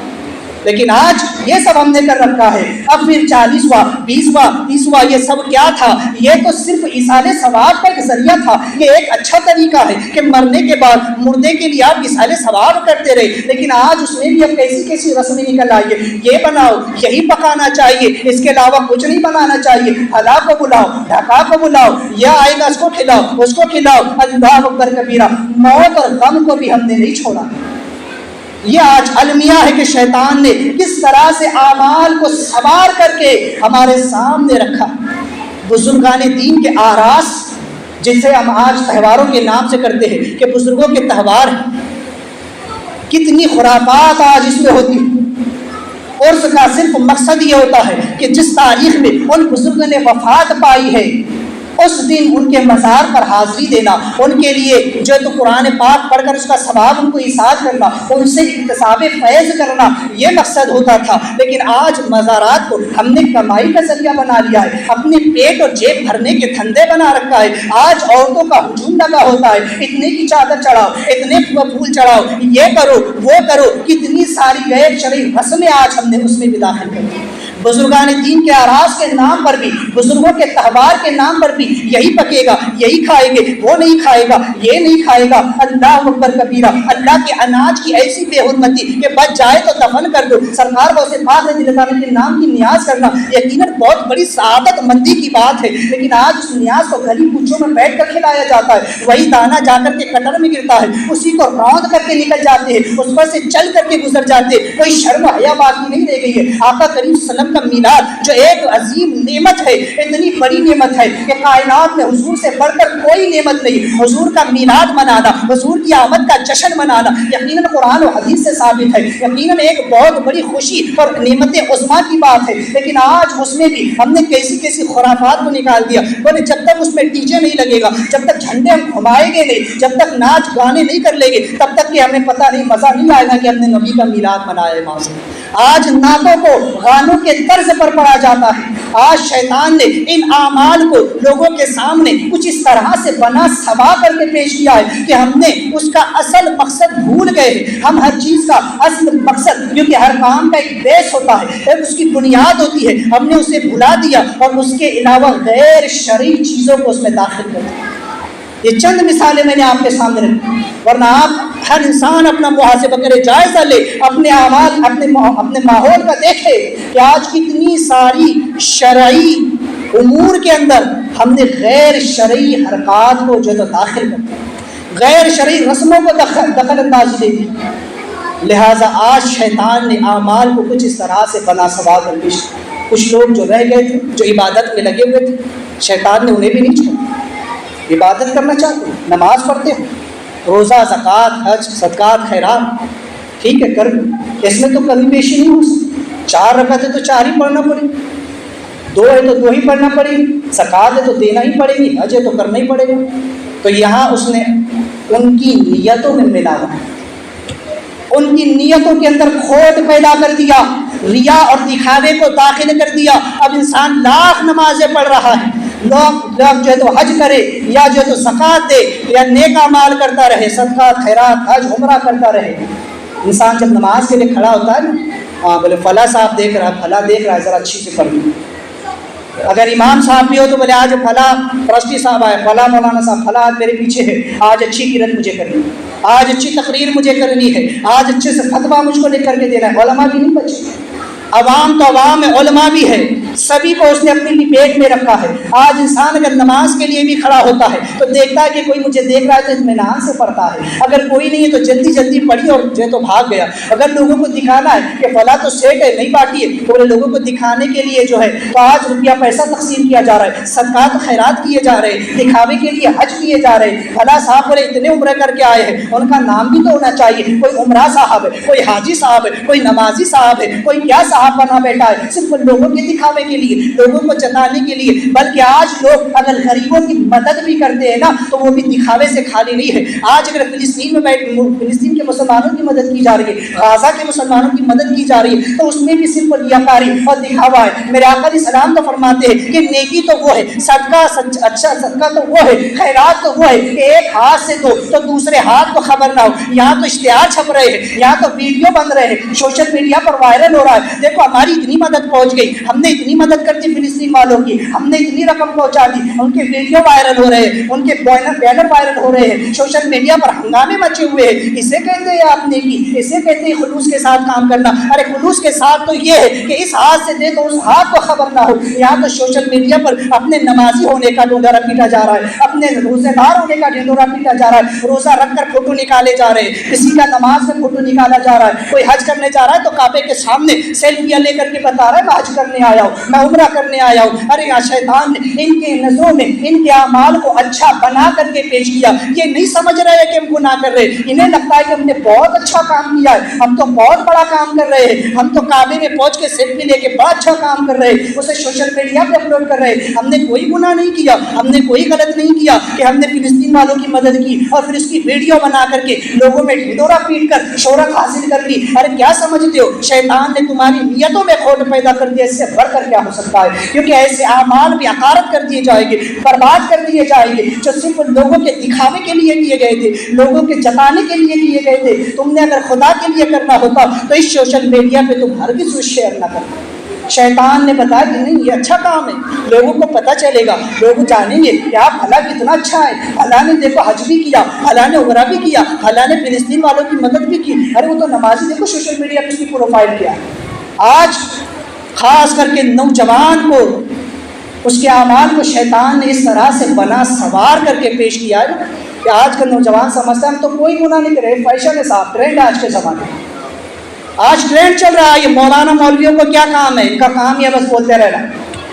لیکن آج یہ سب ہم نے کر رکھا ہے۔ اب پھر 40واں 20واں 30واں یہ سب کیا تھا؟ یہ تو صرف ایصال ثواب کا ایک ذریعہ تھا، یہ ایک اچھا طریقہ ہے کہ مرنے کے بعد مردے کے لیے آپ ایصال ثواب کرتے رہے۔ لیکن آج اس میں بھی اب کیسی کیسی رسمیں نکل آئی ہے، یہ بناؤ، یہی پکانا چاہیے، اس کے علاوہ کچھ نہیں بنانا چاہیے، حلا کو بلاؤ، ڈھکا کو بلاؤ، یہ آئے گا اس کو کھلاؤ، اس کو کھلاؤ۔ اللہ اکبر کبیرہ، موت اور غم کو بھی ہم نے نہیں چھوڑا۔ یہ آج المیہ ہے کہ شیطان نے کس طرح سے اعمال کو سوار کر کے ہمارے سامنے رکھا۔ بزرگان دین کے آراس جسے ہم آج تہواروں کے نام سے کرتے ہیں کہ بزرگوں کے تہوار ہیں، کتنی خرافات آج اس میں ہوتی ہیں۔ عرس کا صرف مقصد یہ ہوتا ہے کہ جس تاریخ میں ان بزرگوں نے وفات پائی ہے اس دن ان کے مزار پر حاضری دینا، ان کے لیے جو تو قرآن پاک پڑھ کر اس کا ثواب ان کو ایصال کرنا، ان سے اکتساب فیض کرنا، یہ مقصد ہوتا تھا۔ لیکن آج مزارات کو ہم نے کمائی کا ذریعہ بنا لیا ہے، اپنے پیٹ اور جیب بھرنے کے دھندے بنا رکھا ہے۔ آج عورتوں کا ہجوم لگا ہوتا ہے، اتنے کی چادر چڑھاؤ، اتنے پھول چڑھاؤ، یہ کرو وہ کرو، کتنی ساری غیر شرعی رسمیں آج ہم نے اس میں بھی داخل کر دی۔ بزرگان دین کے آراس کے نام پر بھی، بزرگوں کے تہوار کے نام پر بھی یہی پکے گا، یہی کھائے گے، وہ نہیں کھائے گا، یہ نہیں کھائے گا۔ اللہ اکبر کبیرہ، اللہ کے اناج کی ایسی بے حرمتی کہ بچ جائے تو دفن کر دو۔ سرکار کو اسے پاک رضی اللہ عنہ کے نام کی نیاز کرنا یقیناً بہت بڑی سعادت مندی کی بات ہے، لیکن آج اس نیاز کو گلی کوچوں میں بیٹھ کر کھلایا جاتا ہے، وہی دانا جا کر کے کٹر میں گرتا ہے، اسی کو روند کر کے نکل جاتے ہیں، اس پر سے چل کر کے گزر جاتے ہیں، کوئی شرم و حیا باقی نہیں رہ گئی ہے۔ آقا کریم صلی اللہ علیہ وسلم کا میلاد جو ایک عظیم نعمت ہے، اتنی بڑی نعمت ہے کہ کائنات میں حضور سے بڑھ کر کوئی نعمت نہیں۔ حضور کا میلاد منانا، حضور کی آمد کا جشن منانا یقیناً قرآن و حدیث سے ثابت ہے، یقیناً ایک بہت بڑی خوشی اور نعمت عظمیٰ کی بات ہے۔ لیکن آج اس میں بھی ہم نے کیسی کیسی خرافات کو نکال دیا۔ بولے جب تک اس میں ڈی جے نہیں لگے گا، جب تک جھنڈے ہم گھمائیں گے نہیں، جب تک ناچ گانے نہیں کر لیں گے، تب تک کہ ہمیں پتہ نہیں، مزہ نہیں آئے گا کہ ہم نے نبی کا میلاد منایا ہے وہاں سے۔ آج نعتوں کو گانوں کے طرز پر پڑھا جاتا ہے۔ آج شیطان نے ان اعمال کو لوگوں کے سامنے کچھ اس طرح سے بنا سوا کر کے پیش کیا ہے کہ ہم نے اس کا اصل مقصد بھول گئے ہیں۔ ہم ہر چیز کا اصل مقصد، کیونکہ ہر کام کا ایک بیس ہوتا ہے، ایک اس کی بنیاد ہوتی ہے، ہم نے اسے بھلا دیا اور اس کے علاوہ غیر شرعی چیزوں کو اس میں داخل کر دیا۔ یہ چند مثالیں میں نے آپ کے سامنے رکھی، ورنہ آپ ہر انسان اپنا محاسبہ کرے، جائزہ لے، اپنے اعمال، اپنے ماحول کا دیکھے کہ آج کتنی ساری شرعی امور کے اندر ہم نے غیر شرعی حرکات کو جو ہے داخل کر دیا، غیر شرعی رسموں کو دخل اندازی دے دی۔ لہٰذا آج شیطان نے اعمال کو کچھ اس طرح سے بنا سوا کر پیش کیا۔ کچھ لوگ جو رہ گئے تھے، جو عبادت میں لگے ہوئے تھے، شیطان نے انہیں بھی نہیں چھوڑا۔ عبادت کرنا چاہتے ہو، نماز پڑھتے ہو، روزہ، زکوٰۃ، حج، صدقات، خیرات، ٹھیک ہے کر لو، اس میں تو کمی بیشی نہیں ہو سکتی۔ 4 رکعت ہے تو 4 ہی پڑھنا پڑے گی، 2 ہے تو 2 ہی پڑھنا پڑے گی، زکوٰۃ ہے تو دینا ہی پڑے گی، حج ہے تو کرنا ہی پڑے گا۔ تو یہاں اس نے ان کی نیتوں میں ملاوٹ، ان کی نیتوں کے اندر کھوٹ پیدا کر دیا، ریا اور دکھاوے کو داخل کر دیا۔ اب انسان لاکھ نمازیں پڑھ رہا ہے، لوگ جو ہے تو حج کرے یا جو ہے تو زکوٰۃ دے یا نیک اعمال کرتا رہے، صدقات، خیرات، حج، عمرہ کرتا رہے۔ انسان جب نماز کے لیے کھڑا ہوتا ہے نا، بولے فلاں صاحب دیکھ رہا ہے، فلاں دیکھ رہا ہے، ذرا اچھی سے پڑھ لوں۔ اگر امام صاحب بھی ہو تو بولے آج فلاں ٹرسٹی صاحب آئے، فلاں مولانا صاحب، فلاں آج میرے پیچھے ہے، آج اچھی قرت مجھے کرنی ہے، آج اچھی تقریر مجھے کرنی ہے، آج اچھے سے فتویٰ مجھ کو لکھ کر کے دینا ہے۔ علماء بھی نہیں بچے، عوام تو عوام ہے، علماء بھی ہے، سبھی کو اس نے اپنی لپیٹ میں رکھا ہے۔ آج انسان اگر نماز کے لیے بھی کھڑا ہوتا ہے تو دیکھتا ہے کہ کوئی مجھے دیکھ رہا ہے تو اطمینان سے پڑھتا ہے، اگر کوئی نہیں ہے تو جلدی جلدی پڑھی اور جو ہے تو بھاگ گیا۔ اگر لوگوں کو دکھانا ہے کہ فلاں تو سیٹ ہے، نہیں پارٹی ہے، تو لوگوں کو دکھانے کے لیے جو ہے تو آج روپیہ پیسہ تقسیم کیا جا رہا ہے، صدقات خیرات کیے جا رہے ہیں، دکھاوے کے لیے حج کیے جا رہے ہیں۔ فلاں صاحب بولے اتنے عمرے کر کے آئے ہیں، ان کا نام بھی تو ہونا چاہیے، کوئی عمرہ صاحب ہے، کوئی حاجی صاحب ہے، کوئی نمازی صاحب ہے، کوئی کیا صاحب بنا بیٹھا ہے، صرف لوگوں کے دکھاوے کے لیے، لوگوں کو جتانے کے لیے۔ بلکہ آج لوگ اگر غریبوں کی مدد بھی کرتے ہیں نا تو وہ بھی دکھاوے سے خالی نہیں ہے۔ آج اگر فلسطین کے مسلمانوں کی مدد کی جا رہی ہے، غزہ کے مسلمانوں کی مدد کی جا رہی ہے، تو اس میں بھی صرف ریاکاری اور دکھاوا ہے۔ میرے آقا علیہ السلام تو فرماتے ہیں کہ نیکی تو وہ ہے، صدقہ اچھا صدقہ تو وہ ہے، خیرات تو وہ ہے کہ ایک ہاتھ سے دو تو دوسرے ہاتھ کو خبر نہ ہو۔ یہاں تو اشتہار چھپ رہے ہیں، یہاں تو ویڈیو بن رہے ہیں، سوشل میڈیا پر وائرل ہو رہا ہے، دیکھو ہماری اتنی مدد پہنچ گئی، ہم نے اتنی مدد کر دی فلسطین والوں کی، ہم نے اتنی رقم پہنچا دی، ان کے ویڈیو وائرل ہو رہے ہیں، ان کے بینر وائرل ہو رہے ہیں، سوشل میڈیا پر ہنگامے مچے ہوئے ہیں۔ اسے کہتے ہیں آپ نے کی، اسے کہتے ہیں خلوص کے ساتھ کام کرنا۔ ارے خلوص کے ساتھ تو یہ ہے کہ اس ہاتھ سے دے تو اس ہاتھ کو خبر نہ ہو۔ یہاں تو سوشل میڈیا پر اپنے نمازی ہونے کا ڈھنڈورا پیٹا جا رہا ہے، اپنے روزے دار ہونے کا ڈھنڈورا پیٹا جا رہا ہے، روزہ رکھ کر فوٹو نکالے جا رہے ہیں، کسی کا نماز میں فوٹو نکالا جا رہا ہے، کوئی حج کرنے جا رہا ہے تو کعبے کے سامنے سیلفیاں لے کر کے بتا رہا ہے میں حج کرنے آیا ہوں، میں عمرہ کرنے آیا ہوں۔ ارے یا شیطان نے ان کے نظروں میں ان کے اعمال کو اچھا بنا کر کے پیش کیا، یہ نہیں سمجھ رہے کہ ہم گناہ کر رہے، انہیں لگتا ہے کہ ہم نے بہت اچھا کام کیا ہے، ہم تو بہت بڑا کام کر رہے ہیں، ہم تو کعبے میں پہنچ کے سیلفی لے کے بڑا اچھا کام کر رہے ہیں، اسے سوشل میڈیا پہ اپلوڈ کر رہے ہیں۔ ہم نے کوئی گناہ نہیں کیا، ہم نے کوئی غلط نہیں کیا کہ ہم نے فلسطین والوں کی مدد کی اور پھر اس کی ویڈیو بنا کر کے لوگوں میں ڈھنڈورا پیٹ کر شہرت حاصل کر لی۔ ارے کیا سمجھتے ہو، شیطان نے تمہاری نیتوں میں کھوٹ پیدا کر دیا، اس سے بڑھ کر کیا ہو سکتا ہے؟ کیونکہ ایسے اعمال بھی عقارت کر دیے جائیں گے، برباد کر دیے جائیں گے جو صرف لوگوں کے دکھاوے کے لیے کیے گئے تھے، لوگوں کے جتانے کے لیے کیے گئے تھے۔ تم نے اگر خدا کے لیے کرنا ہوتا تو اس سوشل میڈیا پہ تم ہرگز شیئر نہ کرتے۔ شیطان نے بتایا کہ نہیں یہ اچھا کام ہے، لوگوں کو پتہ چلے گا، لوگ جانیں گے کہ آپ بھلا کتنا اچھا ہے، بھلا نے دیکھو حج بھی کیا، بھلا نے عمرہ بھی کیا، بھلا نے فلسطین والوں کی مدد بھی کی۔ ارے وہ تو نمازی، دیکھو سوشل میڈیا پہ اس کی پروفائل کیا ہے۔ آج خاص کر کے نوجوان کو اس کے اعمال کو شیطان نے اس طرح سے بنا سوار کر کے پیش کیا ہے کہ آج کا نوجوان سمجھتا ہے ہم تو کوئی گناہ نہیں کرے، فیشن ہے صاحب، ٹرینڈ آج کے زمانے میں، آج ٹرینڈ چل رہا ہے۔ یہ مولانا مولویوں کو کیا کام ہے، ان کا کام یہ بس بولتے رہنا،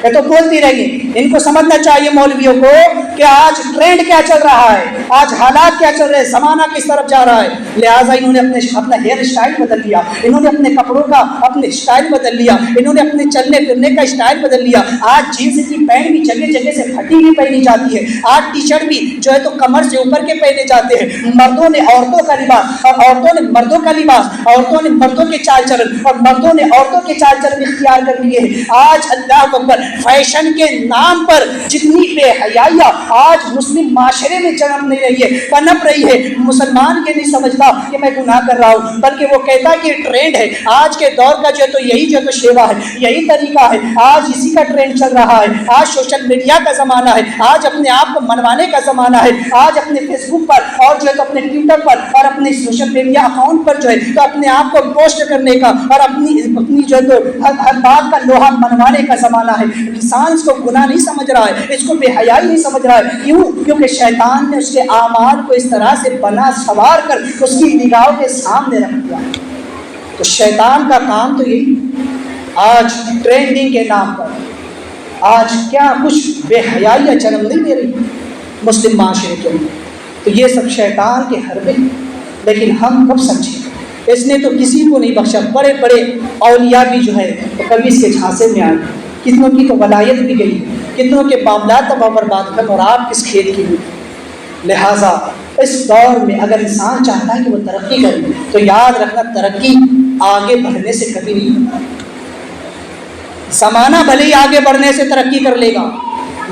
یہ تو بولتی رہی ہیں۔ ان کو سمجھنا چاہیے مولویوں کو کہ آج ٹرینڈ کیا چل رہا ہے، آج حالات کیا چل رہے ہیں، زمانہ کس طرف جا رہا ہے، لہٰذا انہوں نے اپنا ہیئر اسٹائل بدل لیا، انہوں نے اپنے کپڑوں کا اپنے اسٹائل بدل لیا، انہوں نے اپنے چلنے پھرنے کا اسٹائل بدل لیا۔ آج جینس کی پینٹ بھی جگہ جگہ سے پھٹی ہوئی پہنی جاتی ہے، آج ٹی شرٹ بھی جو ہے تو کمر سے اوپر کے پہنے جاتے ہیں۔ مردوں نے عورتوں کا لباس اور عورتوں نے مردوں کا لباس، عورتوں نے مردوں کے چال چلن اور مردوں نے عورتوں کے چال چلن اختیار کر لیے ہیں۔ آج اللہ اکبر فیشن کے نام پر جتنی بے حیائیاں آج مسلم معاشرے میں جنم نہیں رہی ہے، پنپ رہی ہے، مسلمان یہ نہیں سمجھتا کہ میں گناہ کر رہا ہوں، بلکہ وہ کہتا ہے کہ یہ ٹرینڈ ہے، آج کے دور کا جو ہے تو یہی جو ہے تو شیوا ہے، یہی طریقہ ہے، آج اسی کا ٹرینڈ چل رہا ہے، آج سوشل میڈیا کا زمانہ ہے، آج اپنے آپ کو منوانے کا زمانہ ہے، آج اپنے فیس بک پر اور جو ہے تو اپنے ٹویٹر پر اور اپنے سوشل میڈیا اکاؤنٹ پر جو ہے تو اپنے آپ کو پوسٹ کرنے کا اور اپنی جو ہے تو ہر بات کا لوہا منوانے کا زمانہ ہے۔ انسان اس کو گناہ نہیں سمجھ رہا ہے، اس کو بے حیائی نہیں سمجھ رہا ہے، کیوں؟ کیونکہ شیطان نے اس کے اعمال کو اس طرح سے بنا سوار کر اس کی نگاہوں کے سامنے رکھ دیا۔ تو شیطان کا کام تو یہی آج ٹرینڈنگ کے نام پر آج کیا کچھ بے حیائیاں جنم نہیں دے رہی مسلم معاشرے کے اندر، تو یہ سب شیطان کے حربے، لیکن ہم کب سمجھیں؟ اس نے تو کسی کو نہیں بخشا، بڑے بڑے اولیاء بھی جو ہے تو کبھی اس کے جھانسے میں آئے، کتنوں کی تو ولایت بھی گئی، کتنوں کے معاملات تباہ برباد کر، اور آپ کس کھیت کی ہوئی۔ لہٰذا اس دور میں اگر انسان چاہتا ہے کہ وہ ترقی کرے تو یاد رکھنا ترقی آگے بڑھنے سے کبھی نہیں ہوتا۔ زمانہ بھلے ہی آگے بڑھنے سے ترقی کر لے گا،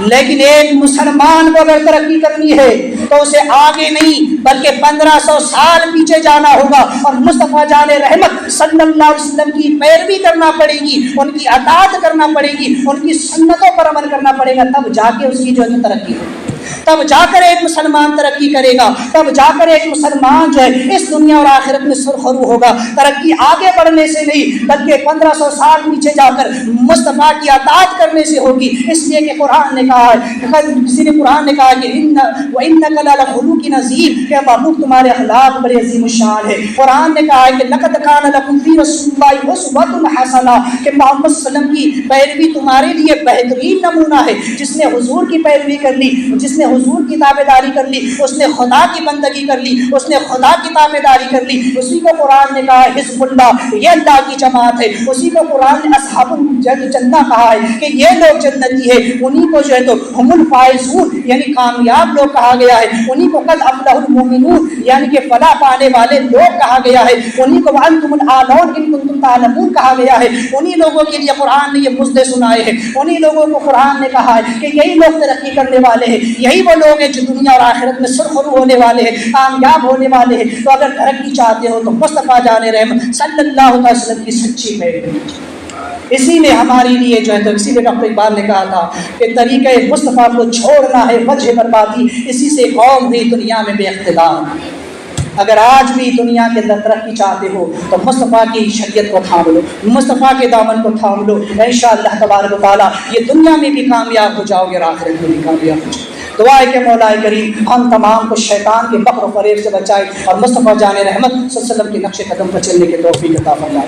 لیکن ایک مسلمان کو اگر ترقی کرنی ہے تو اسے آگے نہیں بلکہ 1500 سال پیچھے جانا ہوگا، اور مصطفیٰ جان رحمت صلی اللہ علیہ وسلم کی پیروی کرنا پڑے گی، ان کی اطاعت کرنا پڑے گی، ان کی سنتوں پر عمل کرنا پڑے گا، تب جا کے اس کی جو ہے ترقی ہوگی، تب جا کر ایک مسلمان ترقی کرے گا، تب جا کر ایک مسلمان جو ہے اس دنیا اور آخرت میں سرخرو ہوگا۔ ترقی آگے بڑھنے سے نہیں بلکہ 1500 سال پیچھے جا کر مصطفیٰ کی اطاعت کرنے سے ہوگی، اس لیے کہ قرآن نے کہا ہے، کسی نے قرآن نے کہا کہ وَإِنَّكَ لَعَلَىٰ عَظِيمٍ، کہ محبوب تمہارے اخلاق بڑے عظیم الشان ہے۔ قرآن نے کہا ہے کہ لَقَدْ كَانَ لَكُمْ فِي رَسُولِ اللَّهِ أُسْوَةٌ حَسَنَةٌ، کہ محمد صلی اللہ علیہ وسلم کی پیروی تمہارے لیے بہترین نمونہ ہے۔ جس نے حضور کی پیروی کر لی، جس نے حضور کی تابعداری کر لی، اس نے خدا کی بندگی کر لی، اس نے خدا کی تابعداری کر لی، اسی کو قرآن نے کہا ہے حزب اللہ، یہ اللہ کی جماعت ہے، اسی کو قرآن نے اصحاب الجنہ کہا ہے کہ یہ لوگ جنتی ہے، انہی کو جو ہے تو ہم الفائزون یعنی کامیاب لوگ کہا گیا ہے، انہی کو قد افلح المؤمنون یعنی کہ فلاح پانے والے لوگ کہا گیا ہے، انہی کو وانتم الاعلون ان کنتم تعلمون کہا گیا ہے۔ انہی لوگوں کے لیے قرآن نے یہ مژدے سنائے ہیں، انہی لوگوں کو قرآن نے کہا ہے کہ یہی لوگ ترقی کرنے والے ہیں، یہی وہ لوگ ہیں جو دنیا اور آخرت میں سرخرو ہونے والے ہیں، کامیاب ہونے والے ہیں۔ تو اگر ترقی چاہتے ہو تو مصطفیٰ جان رحمت صلی اللہ علیہ وسلم کی سچی پیروی۔ اسی نے ہمارے لیے جو ہے تو اسی لیے ڈاکٹر اقبال نے کہا تھا کہ طریقہ مصطفیٰ کو چھوڑنا ہے وجہ بربادی، اسی سے قوم ہوئی دنیا میں بے اقتدار۔ اگر آج بھی دنیا کے اندر ترقی چاہتے ہو تو مصطفیٰ کی شریعت کو تھام لو، مصطفیٰ کے دامن کو تھام لو، انشاءاللہ تبارک و تعالیٰ یہ دنیا میں بھی کامیاب ہو جاؤ گے اور آخرت میں بھی کامیاب ہو جاؤ گے۔ دعا ہے کہ مولا کریم ہم تمام کو شیطان کے مکر و فریب سے بچائے اور مصطفیٰ جان رحمت صلی اللہ علیہ وسلم کے نقش قدم پر چلنے کے توفیق عطا فرمائے۔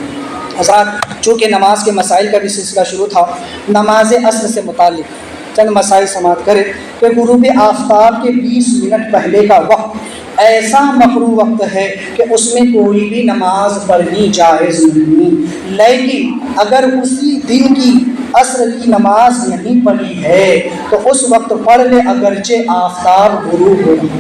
حضرات، چونکہ نماز کے مسائل کا بھی سلسلہ شروع تھا، نماز عصر سے متعلق چند مسائل سماعت کریں کہ غروب آفتاب کے 20 منٹ پہلے کا وقت ایسا مکروہ وقت ہے کہ اس میں کوئی بھی نماز پڑھنی جائز نہیں، لیکن اگر اسی دن کی عصر کی نماز نہیں پڑھی ہے تو اس وقت پڑھ لے، اگرچہ آفتاب غروب ہو رہا،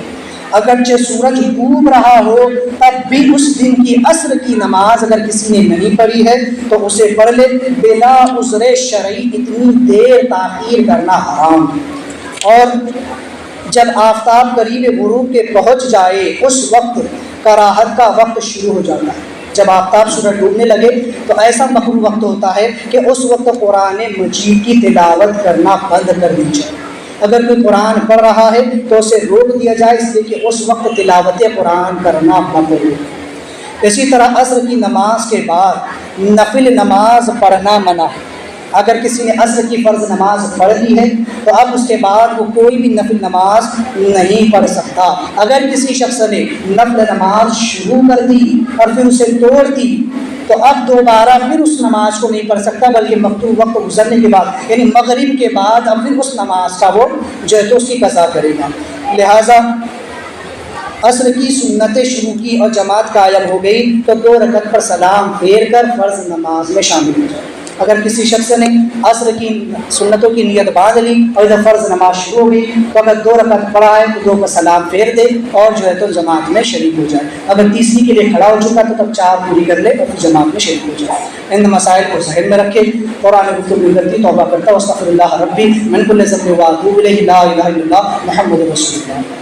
اگرچہ سورج ڈوب رہا ہو، تب بھی اس دن کی عصر کی نماز اگر کسی نے نہیں پڑھی ہے تو اسے پڑھ لے، بلا عذر شرعی اتنی دیر تاخیر کرنا حرام ہے۔ اور جب آفتاب قریب غروب کے پہنچ جائے اس وقت کراہت کا وقت شروع ہو جاتا ہے۔ جب آفتاب سورج ڈوبنے لگے تو ایسا مکروہ وقت ہوتا ہے کہ اس وقت قرآن مجید کی تلاوت کرنا بند کر دی جائے۔ اگر کوئی قرآن پڑھ رہا ہے تو اسے روک دیا جائے، اس لیے کہ اس وقت تلاوت قرآن کرنا مکروہ ہے۔ اسی طرح عصر کی نماز کے بعد نفل نماز پڑھنا منع ہے۔ اگر کسی نے عصر کی فرض نماز پڑھ لی ہے تو اب اس کے بعد وہ کوئی بھی نفل نماز نہیں پڑھ سکتا۔ اگر کسی شخص نے نفل نماز شروع کر دی اور پھر اسے توڑ دی تو تو اب دوبارہ پھر اس نماز کو نہیں پڑھ سکتا، بلکہ مکتوب وقت گزرنے کے بعد یعنی مغرب کے بعد اب پھر اس نماز کا وہ جو ہے تو اس کی قضا کرے گا۔ لہٰذا عصر کی سنتیں شروع کی اور جماعت قائم ہو گئی تو 2 رکعت پر سلام پھیر کر فرض نماز میں شامل ہو جائے۔ اگر کسی شخص نے عصر کی سنتوں کی نیت باندھ لی اور ادھر فرض نماز شروع ہو گئی تو اگر 2 رکعت پڑھا ہے تو 2 کا سلام پھیر دے اور جو ہے تو جماعت میں شریک ہو جائے۔ اگر تیسری کے لیے کھڑا ہو چکا تو تب 4 پوری کر لے اور پھر جماعت میں شریک ہو جائے۔ ان مسائل کو ذہن میں رکھے، قرآن گفتگو کرتی توبہ کرتا، واستغفر اللہ ربی من کل ذنب واتوب الیہ، لا الہ الا اللہ محمد رسول اللہ۔